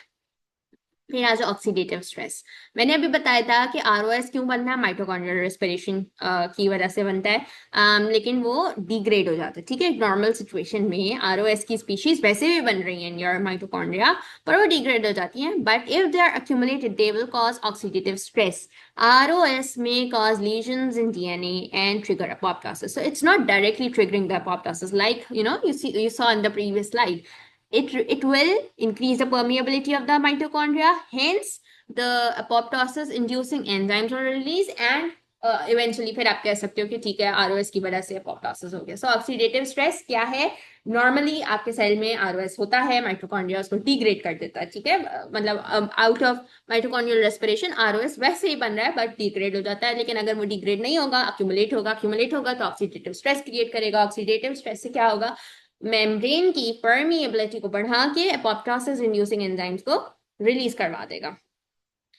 [SPEAKER 1] फिर आज ऑक्सीडेटिव स्ट्रेस। मैंने अभी बताया था कि आरओएस क्यों बनता है, माइटोकॉन्ड्रियल रेस्पिरेशन की वजह से बनता है। लेकिन वो डिग्रेड हो जाता है, ठीक है। नॉर्मल सिचुएशन में आरओएस की स्पीशीज वैसे भी बन रही हैं इन योर माइटोकॉन्ड्रिया, पर वो डिग्रेड हो जाती हैं। But if they are accumulated they will cause oxidative stress. ROS may cause lesions in DNA and trigger apoptosis. So it's not directly triggering the apoptosis, like you saw in the previous slide. It will increase the permeability of the mitochondria, hence the apoptosis inducing enzymes are released, and eventually फिर आप कह सकते हो कि ठीक है ROS की वजह से अपोप्टोसिस हो गया। सो ऑक्सीडेटिव स्ट्रेस क्या है? नॉर्मली आपके सेल में आरओएस होता है, माइटोकॉन्ड्रिया उसको डिग्रेड कर देता है, ठीक है। मतलब out of mitochondrial respiration ROS वैसे ही बन रहा है बट डिग्रेड हो जाता है। लेकिन अगर वो डिग्रेड नहीं होगा, अक्यूमुलेट होगा तो ऑक्सीडेटिव स्ट्रेस क्रिएट करेगा। ऑक्सीडेटिव स्ट्रेस से क्या होगा? मेम्ब्रेन की परमिएबिलिटी को बढ़ा के एपोप्टोसिस इंड्यूसिंग एंजाइम्स को रिलीज करवा देगा।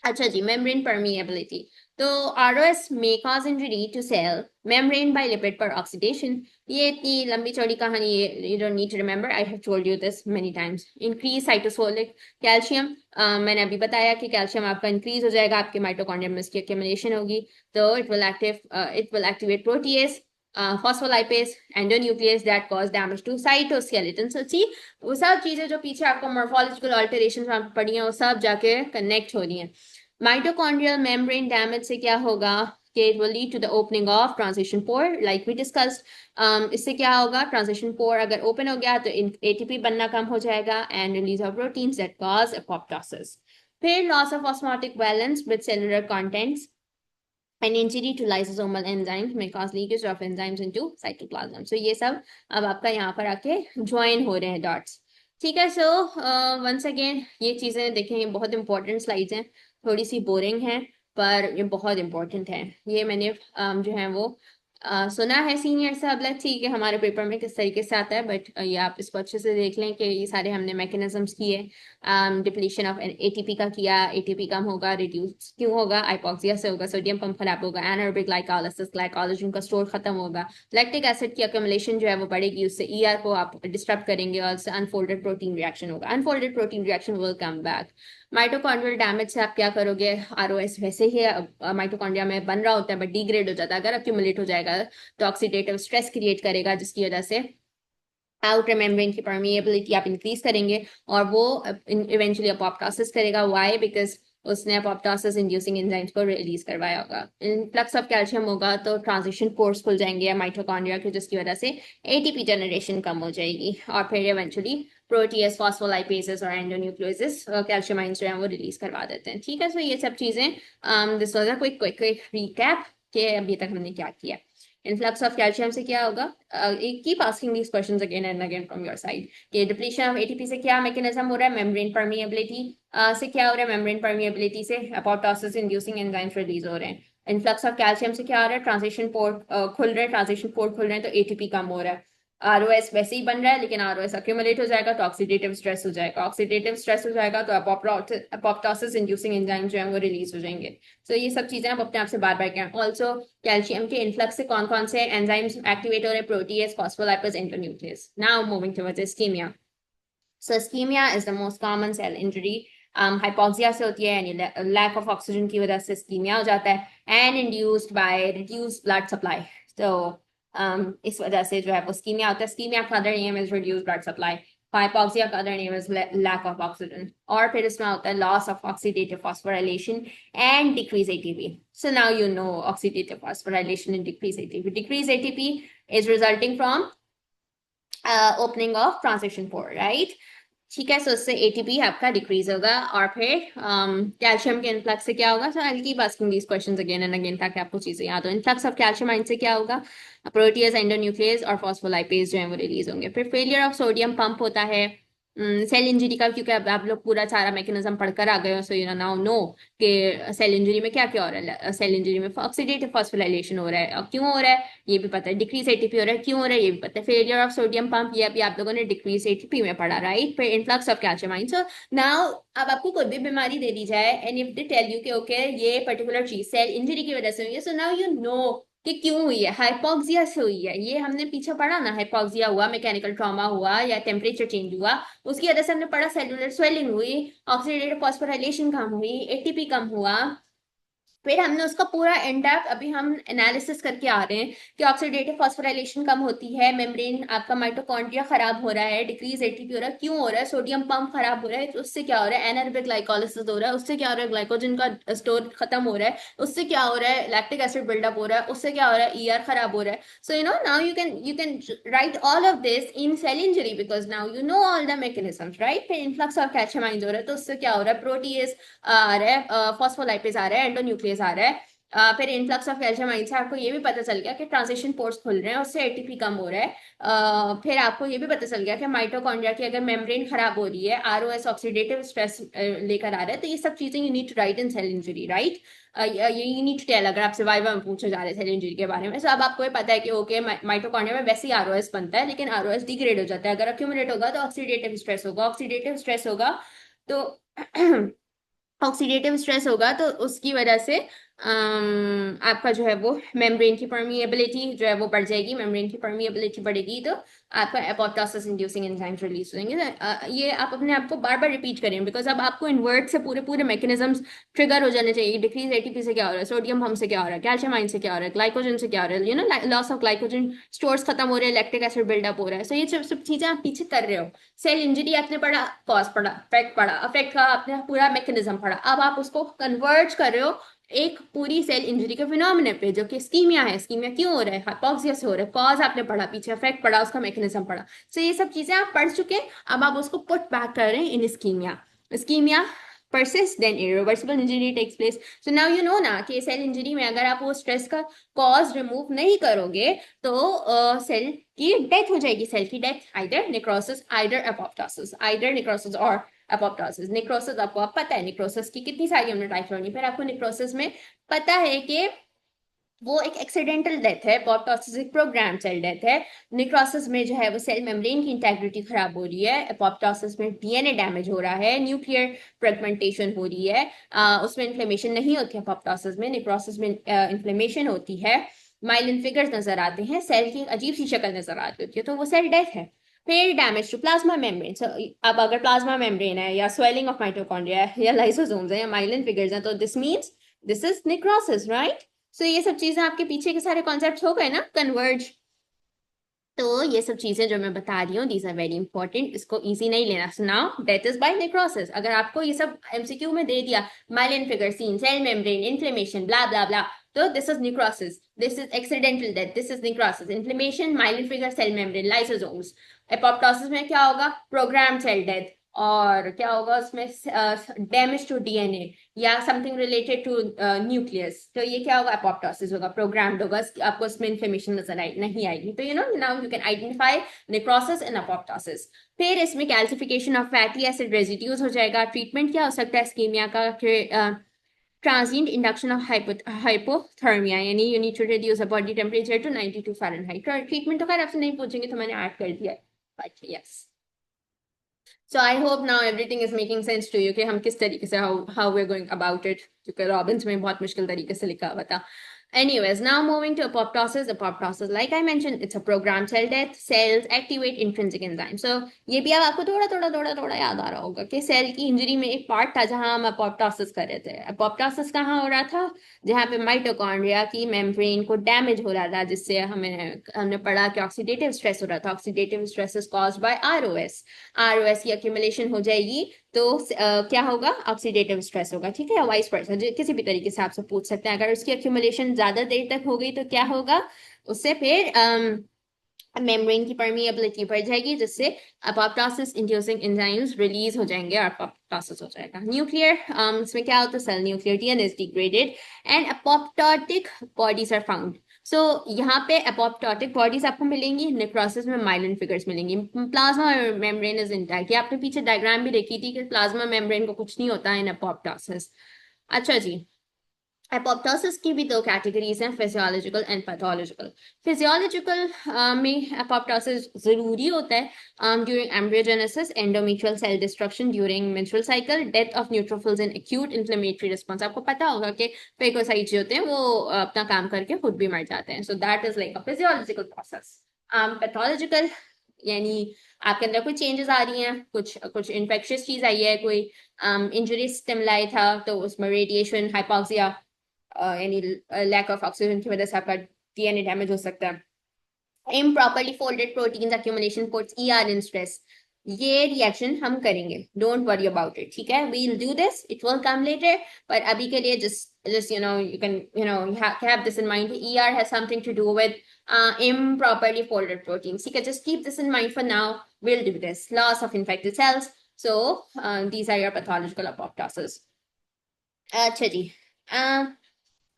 [SPEAKER 1] अच्छा जी, मेम्ब्रेन परमिएबिलिटी। तो ROS may cause injury to cell membrane by lipid peroxidation. ये इतनी लंबी चौड़ी कहानी, ये you don't need to remember, I have told you this many times. Increase cytosolic calcium, मैंने अभी बताया कि कैल्शियम आपका इंक्रीज हो जाएगा, आपके माइटोकॉन्ड्रिया में इसकी एक्यूमुलेशन होगी, तो it will activate protease, phospholipase, endonuclease that cause damage to cytoskeleton. So see, वो सब चीजें जो पीछे आपको morphological alterations में पड़ी हैं वो सब जाके connect हो रही हैं। Mitochondrial membrane damage से क्या होगा कि it will lead to the opening of transition pore like we discussed. इससे क्या होगा? transition pore अगर open हो गया तो ATP बनना कम हो जाएगा and release of proteins that cause apoptosis. फिर loss of osmotic valence with cellular contents. An injury to lysosomal enzymes may cause leakage of enzymes into cytoplasm. So ये सब अब आपका यहाँ पर आके ज्वाइन हो रहे हैं डॉट्स, ठीक है। सो वंस अगेन ये चीजें देखें, ये बहुत इंपॉर्टेंट स्लाइड्स हैं, थोड़ी सी बोरिंग हैं पर ये बहुत इंपॉर्टेंट है। ये मैंने जो है वो सुना है सीनियर से, अब लेट्स सी कि हमारे पेपर में किस तरीके से आता है। बट ये आप इसको अच्छे से देख लें कि ये सारे हमने मैकेनिज्म्स किए। डिप्लीशन ऑफ एटीपी का किया, एटीपी कम होगा, रिड्यूस क्यों होगा? हाइपोक्सिया से होगा, सोडियम पंप खराब होगा, एनारोबिक ग्लाइकोलाइसिस, ग्लाइकोलाजन का स्टोर खत्म होगा, लैक्टिक एसिड की अक्यूमुलेशन जो है वो बढ़ेगी, उससे ईआर को आप डिस्टर्ब करेंगे और उससे अनफोल्डेड प्रोटीन रिएक्शन होगा, unfolded protein reaction will come back. Mitochondrial damage से आप क्या करोगे? आरओएस वैसे ही माइटोकॉन्ड्रिया में बन रहा होता है बट डिग्रेड हो जाता है, अगर अक्यूमुलेट हो जाएगा तो ऑक्सीडेटिव स्ट्रेस क्रिएट करेगा, जिसकी वजह से आउटर मेम्ब्रेन की परमिएबिलिटी आप इंक्रीज करेंगे और वो इवेंचुअली अपोप्टोसिस करेगा। व्हाई? बिकॉज उसने अपोप्टोसिस इंड्यूसिंग एंजाइम्स को रिलीज करवाया होगा। इनफ्लक्स ऑफ कैल्शियम होगा तो ट्रांजिशन पोर्स खुल जाएंगे माइटोकॉन्ड्रिया के, जिसकी वजह से एटीपी जनरेशन कम हो जाएगी और फिर इवेंचुअली प्रोटीएस, फॉस्फोलाइपेसेस और एंडोन्यूक्लियोसिस कैल्शियम आयंस जो है वो रिलीज करवा देते हैं, ठीक है। सो ये सब चीजें this was a quick recap कि अभी तक हमने क्या किया। इनफ्लक्स ऑफ कैल्शियम से क्या होगा? Keep asking these questions again and again from your side कि डिप्लीशन ऑफ एटीपी से क्या मैकेनिज्म हो रहा है? मेम्ब्रेन परमिएबिलिटी से क्या हो रहा है? मेम्ब्रेन परमिएबिलिटी से अपोप्टोसिस इंड्यूसिंग एंजाइम्स रिलीज हो रहे हैं। इनफ्लक्स ऑफ कैल्शियम से क्या हो रहा है? ट्रांजिशन पोर्ट खुल रहे हैं, ट्रांजिशन पोर्ट खुल रहे हैं तो एटीपी कम हो रहा है। आरओएस वैसे ही बन रहा है लेकिन आरओएस अक्यूमुलेट हो जाएगा तो ऑक्सीडेटिव स्ट्रेस हो जाएगा, ऑक्सीडेटिव स्ट्रेस हो जाएगा तो अपोप्टोसिस इंड्यूसिंग एंजाइम जो है वो रिलीज हो जाएंगे। सो ये सब चीजें आप अपने आप से बार बार करें। ऑल्सो कैल्शियम के इन्फ्लक्स से कौन कौन से एंजाइम्स एक्टिवेट हो रहे हैं? Protease, phospholipase, endonuclease. Now moving towards ischemia. So ischemia is the most common cell injury. Hypoxia से होती है यानी लैक ऑफ ऑक्सीजन की वजह से इस्कीमिया हो जाता है and induced by reduced blood supply. तो इस वजह से जो है वो इस्कीमिया होता है। इस्कीमिया का other name is reduced blood supply, hypoxia का other name is lack of oxygen. और फिर इसमें होता है loss of oxidative phosphorylation and decrease ATP. So now you know oxidative phosphorylation and decrease ATP. Decrease ATP is resulting from opening of transition pore, right? ठीक है। सो उससे ATP आपका decrease होगा और फिर कैल्शियम के इनफ्लक्स से क्या होगा? So I keep asking these questions again and again ताकि आपको चीजें याद हो। इनफ्लक्स ऑफ कैल्शियम आयन से क्या होगा? प्रोटीएस, एंडोन्यूक्लियस और फॉस्फोलाइपेज जो है वो रिलीज होंगे। फिर फेलियर ऑफ सोडियम पंप होता है सेल इंजरी का, क्योंकि अब आप लोग पूरा सारा मैकेनिज्म पढ़कर आ गए हो। सो यू नाउ नो कि सेल इंजरी में क्या क्या हो रहा है। सेल इंजरी में ऑक्सीडेटिव फॉस्फोराइलेशन हो रहा है, और क्यों हो रहा है ये भी पता है। डिक्रीज एटीपी हो रहा है, क्यों हो रहा है ये भी पता है। फेलियर ऑफ सोडियम पंप ये अभी आप लोगों ने डिक्रीज एटीपी में पढ़ा, राइट। फिर influx of calcium ion. So now अब आपको कोई भी बीमारी दे दी जाए and if they tell you कि ओके ये पर्टिकुलर चीज सेल इंजरी की वजह से हुई है, सो नाउ यू नो कि क्यों हुई है, हाइपोक्सिया से हुई है। ये हमने पीछे पढ़ा ना, हाइपोक्सिया हुआ, मैकेनिकल ट्रॉमा हुआ या टेम्परेचर चेंज हुआ, उसकी वजह से हमने पढ़ा सेलुलर स्वेलिंग हुई, ऑक्सीडेटिव फॉस्फोराइलेशन कम हुई, एटीपी कम हुआ। फिर हमने उसका पूरा इंडेप्थ अभी हम एनालिसिस करके आ रहे हैं कि ऑक्सीडेटिव फॉस्फोराइलेशन कम होती है, मेम्ब्रेन आपका माइटोकॉन्ड्रिया खराब हो रहा है, डिक्रीज एटीपी हो रहा है, क्यों हो रहा है, सोडियम पंप खराब हो रहा है तो उससे क्या हो रहा है, एनारोबिक ग्लाइकोलिसिस हो रहा है, उससे क्या हो रहा है, ग्लाइकोजन का स्टोर खत्म हो रहा है, उससे क्या हो रहा है, लैक्टिक एसिड बिल्डअप हो रहा है, उससे क्या हो रहा है, ईआर खराब हो रहा है। So now you can write all of this in cell injury because now you know all the mechanisms, right? फिर इन्फ्लक्स ऑफ कैल्शियम आइंस हो रहा है तो उससे क्या हो रहा है, प्रोटीएज आ रहा है, फॉस्फोलाइपेज आ रहा है, एंडोन्यूक्लियस आ रहा है। फिर इन्फ्लक्स ऑफ कैल्शियम आइंस से आपको ये भी पता चल गया कि ट्रांजिशन पोर्स खुल रहे हैं, उससे एटीपी कम हो रहा है। फिर आपको ये भी पता चल गया कि माइटोकॉन्ड्रिया की अगर मेम्ब्रेन खराब हो रही है, आरओएस ऑक्सीडेटिव स्ट्रेस लेकर आ रहा है, तो ये सब चीजें you need to write in cell injury, right? ये यू नीड टू टेल, अगर आपसे वाइवा में पूछे जा रहे सेल इंजरी के बारे में। सो अब आपको ये पता है कि ओके, माइटोकॉन्ड्रिया में वैसे ही आरओएस बनता है, लेकिन आरओएस डिग्रेड हो जाता है, अगर अक्यूमुलेट होगा तो ऑक्सीडेटिव स्ट्रेस होगा, ऑक्सीडेटिव स्ट्रेस होगा तो ऑक्सीडेटिव स्ट्रेस होगा तो उसकी वजह से आपका जो है वो मेम्ब्रेन की परमिएबिलिटी जो है वो बढ़ जाएगी, मेम्ब्रेन की परमिएबिलिटी बढ़ेगी तो आपका एपोप्टोसिस इंड्यूसिंग एंजाइम्स रिलीज होंगे। ये आप अपने आप को बार बार रिपीट करें बिकॉज अब आपको इन वर्ड से पूरे पूरे मैकेनिज्म्स ट्रिगर हो जाने चाहिए। डिक्रीज एटीपी से क्या हो रहा है, सोडियम पम्प से क्या हो रहा है, कैल्शियम आयन से क्या हो रहा है, ग्लाइकोजन से क्या हो रहा है, लॉस ऑफ ग्लाइकोजन स्टोर्स खत्म हो रहे हैं, लैक्टिक एसिड बिल्डअप हो रहा है। सो ये सब चीजें आप पीछे कर रहे हो। सेल इंजरी आपने पढ़ा, कॉज पढ़ा, इफेक्ट पढ़ा, इफेक्ट का आपने पूरा मैकेनिज्म पढ़ा, अब आप उसको कन्वर्ट कर रहे हो एक पूरी सेल इंजरी के फिनोमिना पे जो कि स्कीमिया है। स्कीमिया क्यों हो रहा है, हाइपोक्सिया से हो रहा है, कॉज आपने पढ़ा, पीछे इफेक्ट पढ़ा, उसका मैकेनिज्म पढ़ा। सो ये सब चीजें आप पढ़ चुके हैं, अब आप उसको पुट बैक कर रहे हैं ischemia. Ischemia persists then irreversible injury takes place. So now you know ना कि सेल इंजरी में अगर आप वो स्ट्रेस का कॉज रिमूव नहीं करोगे तो सेल की डेथ हो जाएगी। सेल की death either necrosis either apoptosis, either necrosis और एपोप्टोसिस। नेक्रोसिस आपको आप पता है नेक्रोसिस की कितनी सारी हमने टाइप्स पढ़ी, फिर आपको नेक्रोसिस में पता है कि वो एक एक्सीडेंटल डेथ है, एपोप्टोसिस एक प्रोग्राम सेल डेथ है। नेक्रोसिस में जो है वो सेल मेम्ब्रेन की इंटेग्रिटी खराब हो रही है, एपोप्टोसिस में डीएनए डैमेज हो रहा है, न्यूक्लियर फ्रेगमेंटेशन हो रही है। उसमें इन्फ्लेमेशन नहीं होती है एपोप्टोसिस में, नेक्रोसिस में इन्फ्लेमेशन होती है, माइलिन फिगर्स नजर आते हैं, सेल की अजीब सी शक्ल नजर आती होती है, तो वो सेल डेथ है। फिर डैमेज टू प्लाज्मा मेम्ब्रेन। अब अगर प्लाज्मा मेम्ब्रेन है या स्वेलिंग ऑफ माइटोकॉन्ड्रिया है या लाइसोसोम्स है या माइलिन फिगर्स हैं तो this means this is necrosis, right? So ये सब चीजें आपके पीछे के सारे कॉन्सेप्ट हो गए ना कन्वर्ज। तो ये सब चीजें जो मैं बता रही हूँ दीज आर वेरी इंपॉर्टेंट, इसको इजी नहीं लेना। So now death is by necrosis. अगर आपको ये सब एमसीक्यू में दे दिया, myelin figure seen, cell membrane, inflammation, blah blah blah, तो this is necrosis, this is accidental death, this is necrosis. Inflammation, myelin figure, cell membrane, lysosomes. Apoptosis में क्या होगा, प्रोग्राम सेल डेथ, और क्या होगा उसमें, डैमेज टू डीएनए या something related to nucleus, तो ये क्या होगा, एपोप्टोसिस होगा, प्रोग्राम्ड होगा, आपको इसमें इन्फॉर्मेशन नजर नहीं आएगी। तो now you can identify necrosis and apoptosis. फिर इसमें calcification of fatty acid residues हो जाएगा। ट्रीटमेंट क्या हो सकता है स्कीमिया का, ट्रांजिएंट इंडक्शन ऑफ हाइपोथर्मिया, यानी you need to reduce the body temperature to 92 Fahrenheit. Treatment तो खैर आपसे नहीं पूछेंगे तो मैंने ऐड कर दिया है, but yes. So I hope now everything is making sense to you कि हम किस तरीके से how we're going about it, क्योंकि रॉबिन्स में बहुत मुश्किल तरीके से लिखा हुआ था। Anyways, now moving to apoptosis. Apoptosis, like I mentioned, it's a programmed cell death. Cells activate intrinsic enzymes. So ये भी अब आपको थोड़ा याद आ रहा होगा कि सेल की इंजरी में एक पार्ट था जहां हम apoptosis कर रहे थे। apoptosis कहाँ हो रहा था, जहाँ पे माइटोकॉन्ड्रिया की मेम्ब्रेन को डैमेज हो रहा था, जिससे हमने पढ़ा कि ऑक्सीडेटिव स्ट्रेस हो रहा था। Oxidative stress is caused by ROS. ROS की एक्यूमुलेशन हो जाएगी तो क्या होगा, ऑक्सीडेटिव स्ट्रेस होगा, ठीक है, वाइस वर्सा, किसी भी तरीके से आपसे पूछ सकते हैं। अगर उसकी एक्यूमुलेशन ज्यादा देर तक हो गई तो क्या होगा, उससे फिर मेम्ब्रेन की परमिएबिलिटी बढ़ जाएगी, जिससे एपोप्टोसिस इंड्यूसिंग एंजाइम्स रिलीज हो जाएंगे और एपोप्टोसिस हो जाएगा। न्यूक्लियर इसमें क्या होता है, cell nuclear DNA is degraded and apoptotic bodies are found. So यहाँ पे एपोप्टोटिक बॉडीज आपको मिलेंगी, नेक्रोसिस में माइलिन फिगर्स मिलेंगी, प्लाज्मा मेम्ब्रेन इज इंटैक्ट। ये आपने पीछे डायग्राम भी देखी थी कि प्लाज्मा मेम्ब्रेन को कुछ नहीं होता इन एपोप्टोसिस। अच्छा जी, एपोप्टोसिस की भी दो कैटेगरीज हैं, फिजियोलॉजिकल एंड पैथोलॉजिकल। फिजियोलॉजिकल में एपोप्टोसिस जरूरी होता है during embryogenesis, endometrial cell destruction during menstrual cycle, death of neutrophils in acute inflammatory response. आपको पता होगा कि फेगोसाइट्स जो होते हैं वो अपना काम करके खुद भी मर जाते हैं। So that is like a physiological process. Pathological यानी आपके अंदर कोई चेंजेस आ रही हैं, कुछ कुछ इन्फेक्शियस चीज आई है, कोई इंजरी स्टिमुलाई था तो उसमें रेडिएशन, हाइपोक्सिया यानी लैक ऑफ ऑक्सीजन की वजह से आपका डीएनए डैमेज हो सकता है। improperly folded proteins accumulation puts ER in stress. ये रिएक्शन हम करेंगे, डोंट वरी अबाउट इट, ठीक है? We'll do this, it will come later, पर अभी के लिए just you can have this in mind. ER has something to do with improperly folded proteins, ठीक है? Just keep this in mind for now. We'll do this. Loss of infected cells. So these are your pathological apoptosis. अच्छा जी.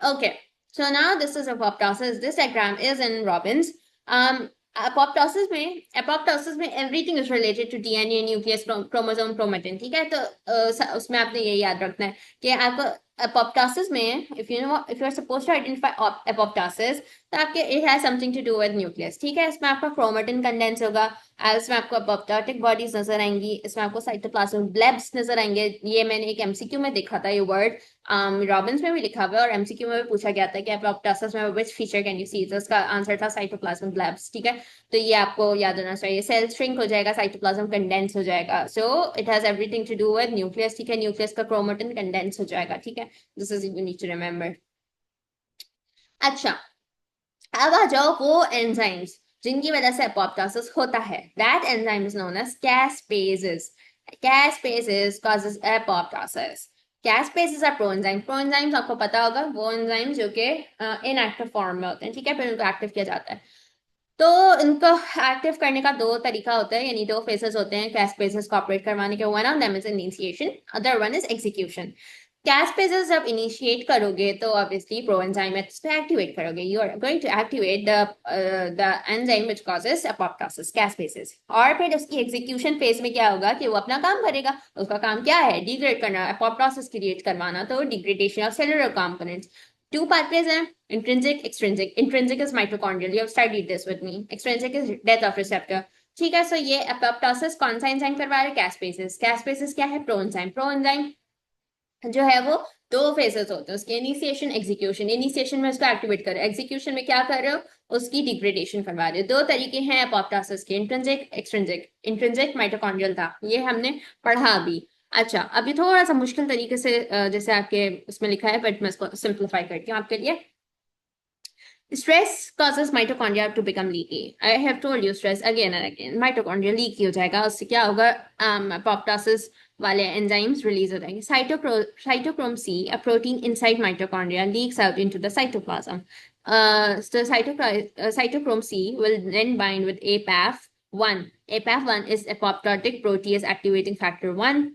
[SPEAKER 1] Okay, so now this is apoptosis. This diagram is in Robbins. apoptosis में everything is related to DNA, nucleus, chromosome, chromatin, ठीक है? तो उसमें आपने ये याद रखना है कि आपको apoptosis में if you are supposed to identify apoptosis तो आपके it has something to do with nucleus, ठीक है? इसमें आपका chromatin condense होगा, इसमें आपको apoptotic bodies नजर आएंगी, इसमें आपको cytoplasmic blebs नजर आएंगे। ये मैंने एक MCQ में देखा था ये वर्ड, रॉबिन्स में भी लिखा हुआ है और एमसीक्यू में भी पूछा गया था कि एपोप्टोसिस में व्हिच फीचर कैन यू सी, तो उसका आंसर था साइटोप्लाज्मिक ब्लब्स, ठीक है? तो ये आपको याद होना चाहिए। सेल श्रिंक हो जाएगा, साइटोप्लाज्म कंडेंस हो जाएगा, so it has everything to do with nucleus, ठीक है? न्यूक्लियस का क्रोमेटिन कंडेंस हो जाएगा, ठीक है? This is you need to remember. अच्छा, अब आ जाओ वो एंजाइम्स जिनकी वजह से एपोप्टोसिस होता है। That enzyme is known as caspases. Caspases causes apoptosis. Caspases are proenzyme. Proenzymes आपको पता होगा, वो एंजाइम जो कि इनएक्टिव फॉर्म में होते हैं, ठीक है? फिर उनको एक्टिव किया जाता है। तो इनको एक्टिव करने का दो तरीका होता है, यानी दो फेजेस होते हैं कैस्पेजेस को ऑपरेट करवाने के। One of them is initiation, other one is execution. Caspases जब इनिशिएट करोगे तो ऑब्वियसली प्रोएंजाइमेट्स को एक्टिवेट करोगे, you are going to activate the enzyme which causes apoptosis, caspases. और फिर उसकी एग्जीक्यूशन फेज में क्या होगा कि वो अपना काम करेगा। उसका काम क्या है? डिग्रेड करना, एपोप्टोसिस क्रिएट करवाना, तो degradation of cellular components. Two pathways हैं, intrinsic, extrinsic. Intrinsic is mitochondrial. You have studied this with me. Extrinsic is death of receptor. ठीक है? सो ये एपोप्टोसिस कौन सा एंजाइम करवा रहे हैं? कैस्पेसिस। कैस्पेसिस क्या है? प्रोएंजाइम। प्रोएंजाइम जो है वो दो फेजेस होते हैं उसके, इनिशिएशन, एग्जीक्यूशन। इनिशिएशन में उसको एक्टिवेट कर रहे हो, एग्जीक्यूशन में क्या कर रहे हो? उसकी डिग्रेडेशन करवा रहे हो। दो तरीके हैं एपोप्टोसिस के, इंट्रिंसिक, एक्सट्रिंसिक। इंट्रिंसिक माइटोकॉन्ड्रियल था, ये हमने पढ़ा अभी। अच्छा, अभी थोड़ा सा मुश्किल तरीके से जैसे आपके उसमें लिखा है, बट मैं इसको सिंप्लीफाई करती हूँ आपके लिए। Stress causes mitochondria to become leaky. I have told you stress again and again. Mitochondria leaky हो जाएगा, उससे क्या होगा? Apoptosis वाले enzymes release हो जाएंगे। Cytochrome C, a protein inside mitochondria, leaks out into the cytoplasm. So cytochrome C will then bind with APAF1. APAF1 is apoptotic protease activating factor 1.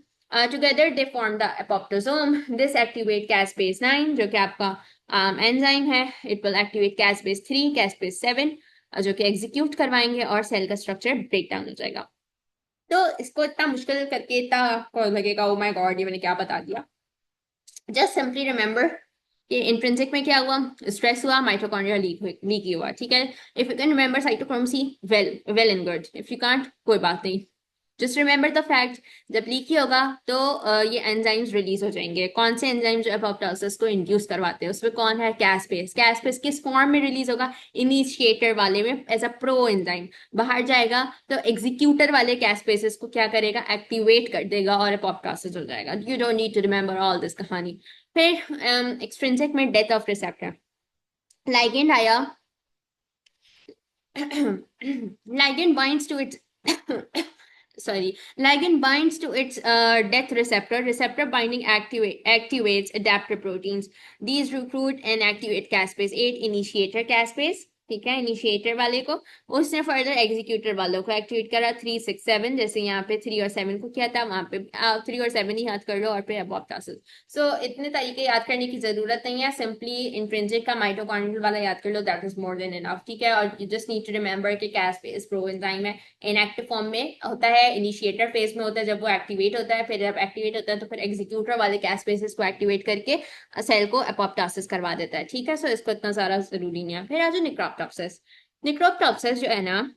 [SPEAKER 1] Together they form the apoptosome. This activate caspase 9 जो कि आपका enzyme है। It will activate कैस्पेस 3, कैस्पेस 7 जो कि execute करवाएंगे और cell का structure break down हो जाएगा। तो इसको इतना मुश्किल करके इतना आपको लगेगा ओ माय गॉड ये मैंने क्या बता दिया। जस्ट सिंपली रिमेंबर कि इंट्रिंसिक में क्या हुआ? स्ट्रेस हुआ, माइटोकॉन्ड्रिया लीक हुआ, ठीक है? If you can remember cytochrome C, well and good. If you can't, कोई बात नहीं। जस्ट रिमेंबर द फैक्ट, जब लीकी होगा तो ये एंजाइम्स रिलीज हो जाएंगे। कौन से एंजाइम जो एपोप्टोसिस को इंड्यूस करवाते हैं उसमें कौन है? कैस्पेस। कैस्पेस किस फॉर्म में रिलीज होगा? इनिशिएटर वाले में एज अ प्रो एंजाइम। बाहर जाएगा तो एग्जीक्यूटर वाले कैस्पेसिस को क्या करेगा? एक्टिवेट कर देगा और एपोप्टोसिस हो जाएगा। You don't need to remember all this कहानी। फिर एक्सट्रिंसिक में डेथ ऑफ रिसेप्टर। लाइगेंड आया, ligand binds to its ligand binds to its death receptor. Receptor binding activates adapter proteins. These recruit and activate caspase 8, initiator caspase. ठीक है, initiator वाले को, उसने further executor वालों को एक्टिवेट करा 3 6 7, जैसे यहाँ पे 3 और 7 को किया था, वहां पे 3 और 7 ही याद कर लो और फिर एपोप्टोसिस। सो इतने तरीके याद करने की जरूरत नहीं है, सिंपली इंट्रिंसिक का माइटोकॉन्ड्रियल वाला याद कर लो, that is more than enough. ठीक है, और you just need to remember कि कैसपेस प्रोएंजाइम है, इनएक्टिव फॉर्म में होता है, इनिशिएटर फेज में होता है जब वो एक्टिवेट होता है, फिर जब एक्टिवेट होता है तो फिर एग्जीक्यूटर वाले कैसपेसिस को एक्टिवेट करके सेल को एपोप्टोसिस करवा देता है। ठीक है, सो इसको इतना सारा जरूरी नहीं है। फिर आ जाओ निक्रोप्टोसिस। निक्रोप्टोसिस जो है ना,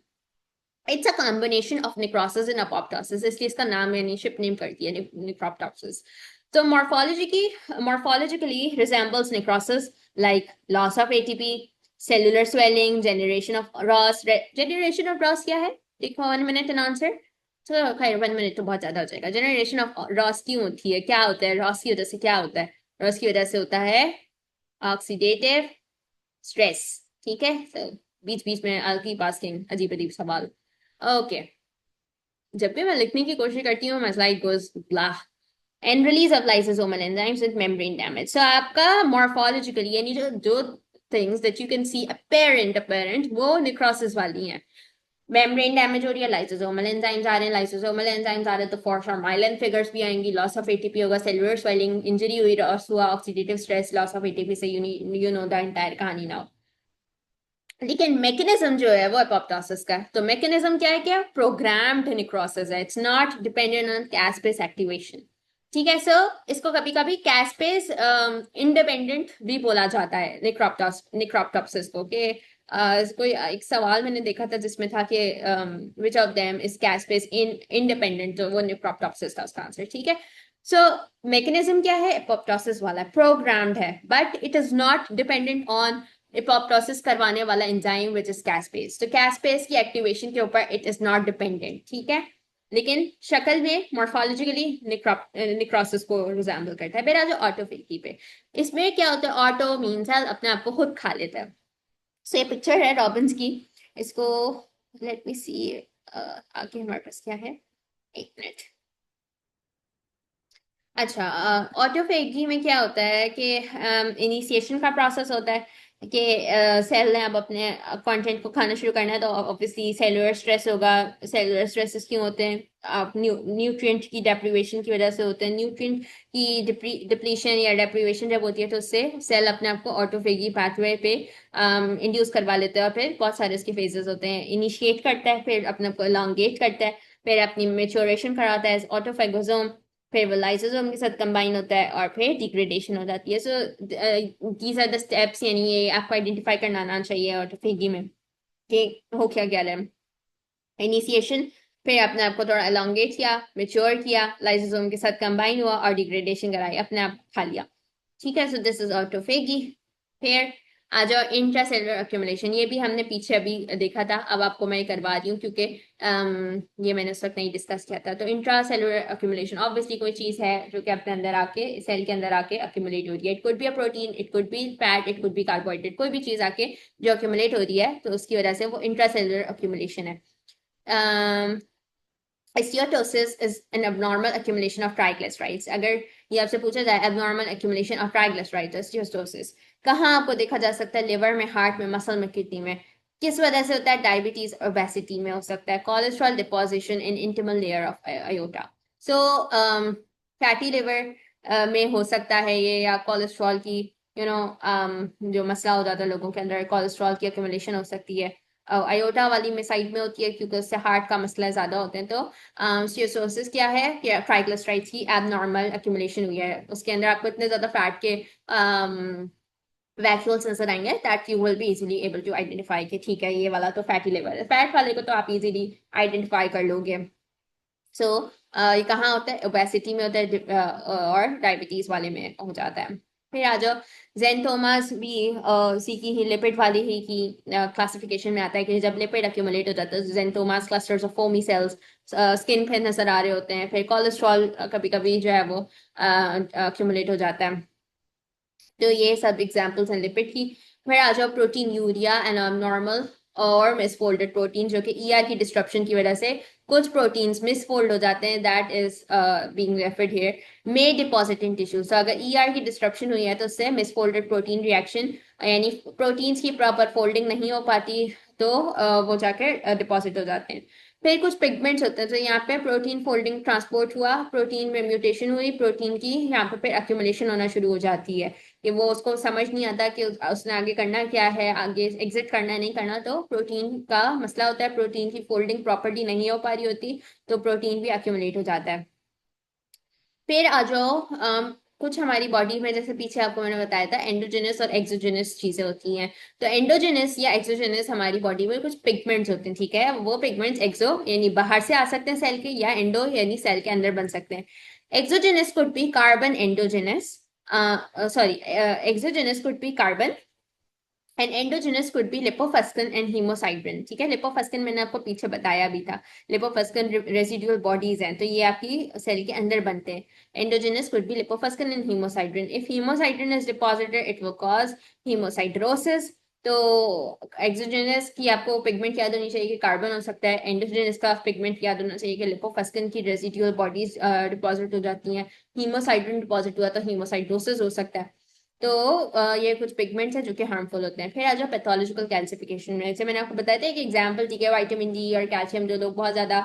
[SPEAKER 1] it's a combination of necrosis and apoptosis, इसलिए इसका नाम यानी शिप नेम कर दिया निक्रोप्टोसिस। तो morphologically resembles necrosis like loss of ATP, cellular swelling, generation of Ross. Generation of Ross क्या है, देखो 1 मिनट एन आंसर। तो खैर 1 मिनट तो बहुत ज्यादा हो जाएगा। जनरेशन ऑफ रॉस क्यों होती है, क्या होता है रॉस की वजह से, क्या होता है रॉस की वजह से, होता है ऑक्सीडेटिव स्ट्रेस। ठीक है, तो बीच बीच में अलगी पासिंग अजीब अजीब सवाल। ओके, जब भी मैं लिखने की कोशिश करती हूँ, my slide goes blah. And release of lysosomal enzymes with membrane damage. So आपका morphologically यानी जो जो things that you can see apparent वो necrosis वाली हैं। मेम्ब्रेन डैमेज हो रही है, लाइसोसोमल एंजाइम्स आ रहे हैं, लाइसोसोमल एंजाइम्स आ रहे हैं तो फॉर श्योर माइलन फिगर्स भी आएंगी, लॉस ऑफ एटीपी होगा, सेलुलर स्वेलिंग, इंजरी हुई, लॉस हुआ, oxidative stress, loss of ATP से यू नो द एंटायर कहानी नाउ। लेकिन मैकेनिज्म जो है वो एपोप्टोसिस का है। तो मैकेनिज्म क्या है, क्या प्रोग्राम्ड निक्रोसिस है, it's not dependent on caspase activation. ठीक है, सो इसको कभी कभी कैसपेस इंडिपेंडेंट भी बोला जाता है निक्रोप्टोसिस को। कि कोई एक सवाल मैंने देखा था जिसमें था कि which of them is caspase independent, तो वो निक्रोप्टोसिस था उसका आंसर। ठीक है, सो मैकेनिज्म क्या है, एपोप्टोसिस वाला प्रोग्राम्ड है, but it is not dependent on apoptosis करवाने वाला एंजाइम विच इज कैसपेस। तो कैसपेस की एक्टिवेशन के ऊपर इट इज नॉट डिपेंडेंट। ठीक है, लेकिन शक्ल में मॉर्फोलॉजिकली निक्रोसिस को रिजेंबल करता है। फिर आ जाओ ऑटोफेगी पे, इसमें क्या होता है, ऑटो मीन सेल अपने आप को खुद खा लेता है। सो ये पिक्चर है रॉबिन्स की, इसको लेट मी सी, आगे हमारे पास क्या है, 1 मिनट। अच्छा, ऑटोफेगी में क्या होता है कि इनिशिएशन का प्रोसेस होता है कि सेल ने अब अपने कंटेंट को खाना शुरू करना है, तो ऑब्वियसली सेलुलर स्ट्रेस होगा। सेलुलर स्ट्रेसेस क्यों होते हैं, आप न्यूट्रिएंट की डेप्रीवेशन की वजह से होते हैं। न्यूट्रिएंट की डिप्लीशन या डेप्रीवेशन जब होती है तो उससे सेल अपने आप को ऑटोफेगी पाथवे पे इंड्यूस करवा लेते हैं, और फिर बहुत सारे इसके फेजेस होते हैं। इनिशिएट करता है, फिर अपने आप को एलोंगेट करता है, फिर अपनी मेच्योरेशन कराता है ऑटोफेगोसोम, फिर वो लाइसोसोम के साथ कंबाइन होता है और फिर डिग्रेडेशन हो जाती है। So these are the steps, यानी ये आपको आइडेंटिफाई करना आना चाहिए ऑटोफेगी में कि हो क्या गया है। इनिशिएशन, फिर अपने आप को थोड़ा एलोंगेट किया, मेच्योर किया, लाइसोसोम के साथ कंबाइन हुआ और डिग्रेडेशन कराई, अपने आप खा लिया। ठीक है, सो दिस इज ऑटोफेगी। फिर आ जाओ इंट्रासेलुलर अक्यूमुलेशन, ये भी हमने पीछे अभी देखा था, अब आपको मैं करवा रही हूँ क्योंकि ये मैंने उस वक्त नहीं डिस्कस किया था। तो इंट्रासेलुलर अक्यूमुलेशन ऑब्वियसली कोई चीज है जो कि अपने अंदर आके सेल के अंदर आके अक्यूमुलेट हो रही है। It could be a protein, it could be fat, it could be carbohydrate, कोई भी चीज आके जो अक्यूमुलेट हो रही है तो उसकी वजह से वो इंट्रासेलुलर अक्यूमुलेशन है। Steatosis is an abnormal accumulation of triglycerides. अगर ये आपसे पूछा जाए abnormal accumulation of triglycerides, तो steatosis कहाँ आपको देखा जा सकता है, लिवर में, हार्ट में, मसल में, किडनी में। किस वजह से होता है, डायबिटीज, ओबेसिटी में हो सकता है, cholesterol deposition in intimal layer of aorta. So fatty liver में हो सकता है ये, या कोलेस्ट्रॉल की जो मसला हो जाता है लोगों के अंदर, कोलेस्ट्रॉल की accumulation हो सकती है। अयोटा वाली में साइड में होती है क्योंकि उससे हार्ट का मसला ज्यादा होते हैं। तो स्टीatosis क्या है कि ट्राइग्लिसराइड्स की एबनॉर्मल एक्यूमुलेशन हुई है, उसके अंदर आपको इतने ज्यादा फैट के वैक्यूल्स नजर आएंगे that you will be easily able to identify कि ठीक है ये वाला तो फैटी लिवर है। फैट वाले को तो आप इजीली आइडेंटिफाई कर लोगे। सो ये कहाँ होता है, ओबेसिटी में होता है, और डायबिटीज वाले में हो जाता है। फिर आ जाओ जेंथोमास भी उसी की ही लिपिड वाली ही की क्लासिफिकेशन में आता है कि जब लिपिड अक्यूमुलेट हो जाता है, xanthomas clusters of foamy cells skin पे नजर आ रहे होते हैं। फिर कोलेस्ट्रॉल कभी कभी जो है वो अक्यूमुलेट हो जाता है। तो ये सब एग्जाम्पल्स हैं लिपिड की। फिर आ जाओ प्रोटीन यूरिया एंड नॉर्मल और मिसफोल्डेड प्रोटीन, जो कि ईआर की डिस्ट्रप्शन की वजह से कुछ प्रोटीन्स मिसफोल्ड हो जाते हैं, that is being referred here may deposit in tissues. तो अगर ईआर की डिस्ट्रप्शन हुई है तो उससे मिसफोल्डेड प्रोटीन रिएक्शन, यानी प्रोटीन्स की प्रॉपर फोल्डिंग नहीं हो पाती, तो वो जाकर डिपॉजिट हो जाते हैं। फिर कुछ पिगमेंट्स होते हैं, तो यहाँ पे प्रोटीन फोल्डिंग ट्रांसपोर्ट हुआ, प्रोटीन में म्यूटेशन हुई, प्रोटीन की यहाँ पे फिर एक्यूमुलेशन होना शुरू हो जाती है कि वो उसको समझ नहीं आता कि उसने आगे करना क्या है, आगे एग्जिट करना है नहीं करना, तो प्रोटीन का मसला होता है, प्रोटीन की फोल्डिंग प्रॉपर्ली नहीं हो पा रही होती, तो प्रोटीन भी एक्यूमुलेट हो जाता है। फिर आ जाओ कुछ हमारी बॉडी में, जैसे पीछे आपको मैंने बताया था एंडोजेनस और एक्सोजेनस चीजें होती हैं। तो एंडोजेनस या एक्सोजेनस हमारी बॉडी में कुछ पिगमेंट्स होते हैं, ठीक है। वो पिगमेंट्स एक्सो यानी बाहर से आ सकते हैं सेल के, या एंडो यानी सेल के अंदर बन सकते हैं। Exogenous could be carbon endogenous, sorry exogenous could be carbon and endogenous could be lipofuscin and hemosiderin, ठीक है। लिपोफस्किन मैंने आपको पीछे बताया भी था, लिपोफस्किन रेसिडुअल बॉडीज हैं, तो ये आपकी सेल के अंदर बनते हैं। Endogenous could be lipofuscin and hemosiderin. If hemosiderin is deposited it will cause hemosiderosis. तो एक्सोजेनस की आपको पिगमेंट याद होनी चाहिए कि कार्बन हो सकता है, एंडोजेनस का पिगमेंट याद होना चाहिए कि लिपोफस्किन की रेसिडुअल बॉडीज डिपॉजिट हो जाती हैं, हीमोसाइड्रिन डिपॉजिट हुआ तो हीमोसाइड्रोसिस हो सकता है। तो ये कुछ पिगमेंट्स हैं जो कि हार्मफुल होते हैं। फिर आ जाओ पैथोलॉजिकल कैल्सिफिकेशन में, जैसे मैंने आपको बताया था एक एग्जांपल, ठीक है, विटामिन डी और कैल्शियम, जो लोग बहुत ज्यादा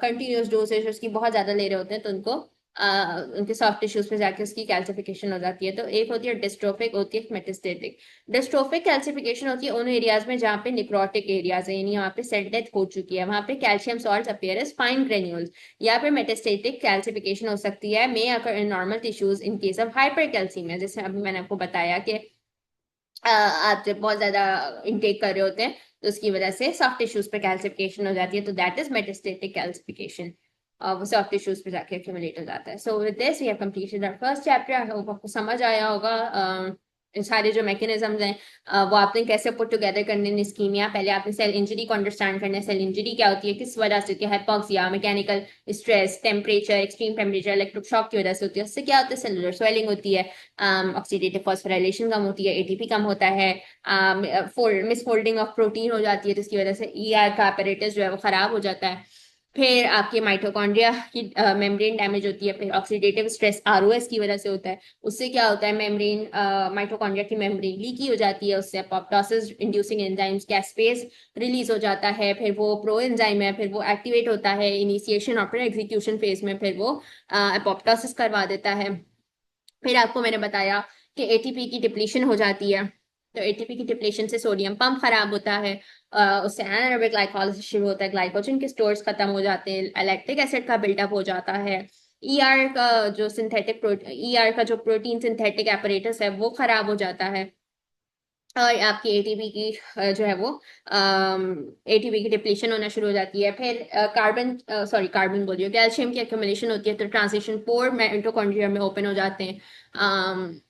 [SPEAKER 1] कंटिन्यूस डोसेज उसकी बहुत ज्यादा ले रहे होते हैं, तो उनको उनके सॉफ्ट टिश्यूज पे जाके उसकी कैल्सिफिकेशन हो जाती है। तो एक होती है डिस्ट्रोफिक, होती है मेटास्टेटिक। डिस्ट्रोफिक कैल्सिफिकेशन होती है उन एरियाज में जहाँ पे निक्रोटिक एरियाज है, यानी वहाँ पे सेल डेथ हो चुकी है, वहाँ पे calcium salt appear as fine granules. या फिर मेटास्टेटिक कैल्सिफिकेशन हो सकती है may occur in normal tissues in case of hypercalcemia, जैसे अभी मैंने आपको बताया कि आप जब बहुत ज्यादा इंटेक कर रहे होते हैं तो उसकी वजह से सॉफ्ट टिश्यूज पे कैल्सिफिकेशन हो जाती है, तो दैट इज मेटास्टेटिक कैल्सिफिकेशन। वो सॉफ्ट टिश्यूज पे जाके एक्यूमुलेट हो जाता है। So with this we have completed our first chapter. I hope आपको समझ आया होगा सारे जो मैकेनिज्म्स हैं वो आपने कैसे पुट टुगेदर करने हैं इस्कीमिया। पहले आपने सेल इंजरी को अंडरस्टैंड करना है, सेल इंजरी क्या होती है, किस वजह से होती है, hypoxia, mechanical stress, temperature, extreme temperature, electric shock की वजह से होती है। उससे क्या होता है, सेलुलर स्वेलिंग होती है, ऑक्सीडेटिव फॉस्फोराइलेशन कम होती है, एटीपी कम होता है, मिसफोल्डिंग ऑफ प्रोटीन हो जाती है, तो इसकी वजह से ईआर का apparatus जो है वो खराब हो जाता है। फिर आपके माइटोकॉन्ड्रिया की मेम्ब्रेन डैमेज होती है, फिर ऑक्सीडेटिव स्ट्रेस आरओएस की वजह से होता है। उससे क्या होता है, मेम्ब्रेन माइटोकॉन्ड्रिया की मेम्ब्रेन लीकी हो जाती है, उससे apoptosis inducing enzymes caspase release हो जाता है, फिर वो प्रो एंजाइम है, फिर वो एक्टिवेट होता है इनिशिएशन और फिर एग्जीक्यूशन फेज में, फिर वो अपोप्टोसिस करवा देता है। फिर आपको मैंने बताया कि एटीपी की डिप्लीशन हो जाती है, तो एटीपी की डिप्लीशन से सोडियम पंप खराब होता है, उससे एनारोबिक ग्लाइकोलाइसिस शुरू होता है, ग्लाइकोजन के स्टोर्स खत्म हो जाते हैं, लैक्टिक एसिड का बिल्डअप हो जाता है, ईआर का जो सिंथेटिक ईआर का जो प्रोटीन सिंथेटिक एपरेटस है वो खराब हो जाता है, और आपकी एटीपी की जो है वो एटीपी की डिप्लीशन होना शुरू हो जाती है। फिर कार्बन सॉरी कार्बन बोलिए कैल्शियम की एक्यूमुलेशन होती है, तो ट्रांजिशन पोर माइटोकॉन्ड्रिया में ओपन हो जाते हैं,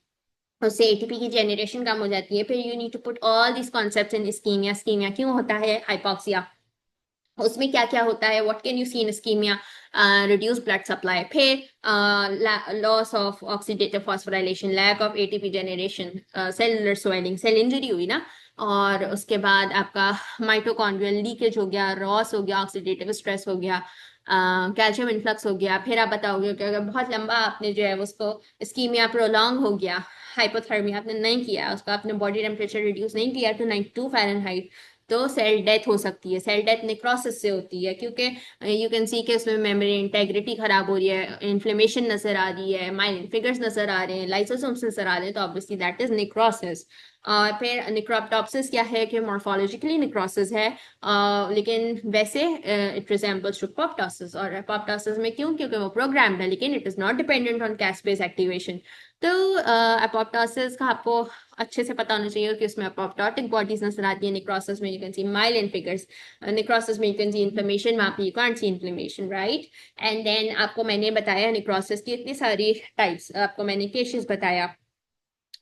[SPEAKER 1] उससे एटीपी की जनरेशन कम हो जाती है। फिर you need to put all this concepts in ischemia. Ischemia क्यों होता है, हाइपोक्सिया, उसमें क्या क्या होता है, what can you see in ischemia, reduce blood supply, फिर loss of oxidative phosphorylation, lack of ATP generation, cellular swelling, cell injury हुई ना, और उसके बाद आपका माइटोकॉन्ड्रियल लीकेज हो गया, रॉस हो गया, ऑक्सीडेटिव स्ट्रेस हो गया, कैल्शियम इन्फ्लक्स हो गया। फिर आप बताओगे कि अगर बहुत लंबा आपने जो है उसको इस्कीमिया प्रोलॉन्ग हो गया, हाइपोथर्मिया आपने नहीं किया, उसका आपने बॉडी टेम्परेचर रिड्यूस नहीं किया टू 92 फ़ारेनहाइट, तो सेल डेथ हो सकती है। सेल डेथ नेक्रोसिस से होती है, क्योंकि यू कैन सी कि उसमें मेमोरी इंटेग्रिटी खराब हो रही है, इन्फ्लेमेशन नजर आ रही है, माइलिन फिगर्स नजर आ रहे हैं, लाइसोसोम्स नजर आ रहे हैं, तो ऑब्वियसली दैट इज नेक्रोसिस। और फिर निक्रोप्टोप्सिस क्या है कि मॉर्फोलॉजिकली नेक्रोसिस है, लेकिन वैसे इट रिजेंबल्स टू पोप्टोसिस। और पोप्टोसिस में क्यों, क्योंकि वो प्रोग्राम्ड है, लेकिन it is not dependent on caspase activation. तो अपोप्टोसिस का आपको अच्छे से पता होना चाहिए कि उसमें अपोप्टोटिक बॉडीज नजर आती है। नेक्रोसिस में you can see myelin figures, necrosis में यू कैन सी इन्फ्लेमेशन, वहाँ पे you can't see inflammation, right. And then आपको मैंने बताया नेक्रोसिस की इतनी सारी टाइप्स, आपको मैंने केसेस बताया,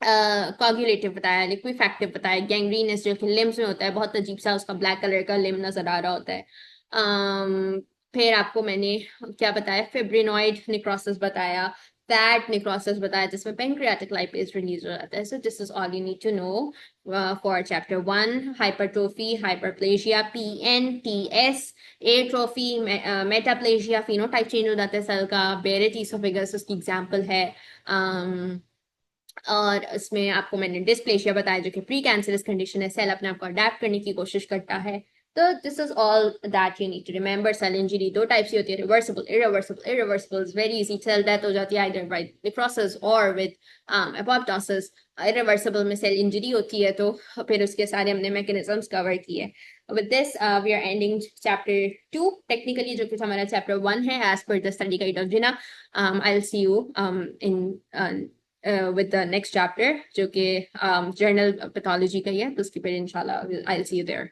[SPEAKER 1] कॉगुलेटिव बताया, लिक्विफैक्टिव बताया, गैंग्रीनस जो कि लिम्स में होता है, बहुत अजीब सा उसका ब्लैक कलर का लिम नजर आ रहा होता है। फिर आपको मैंने क्या बताया, फिब्रिनॉइड नेक्रोसिस बताया, फैट नेक्रोसिस बताया जिसमें पेंक्रियाटिक लाइपेज रिलीज हो जाता है. So this is all you need to know for chapter 1. Hypertrophy, hyperplasia, PNTS, atrophy, metaplasia, phenotype change हो जाता है सेल का. बेरेट इसोफेगस उसकी एग्जांपल है. और इसमें आपको मैंने डिस्प्लेशिया बताया जो कि प्री कैंसरस कंडीशन है, सेल अपने आप को अडेप्ट करने की कोशिश करता है. तो this is all that you need to remember. Cell injury दो टाइप्स की होती है, reversible, irreversible. Irreversible is very easy, cell death हो जाती है आइदर बाय नेक्रोसिस और विद एपोप्टोसिस. इरिवर्सिबल में सेल इंजरी होती है, तो फिर उसके सारे हमने मैकेनिज्म्स कवर किए. With this, we are ending chapter 2. Technically, जो कि हमारा chapter 1 है, as per the study guide of Jinnah. I'll see you in with the next chapter, जो कि journal pathology का ही है, तो उसकी फिर इंशाल्लाह I'll see you there.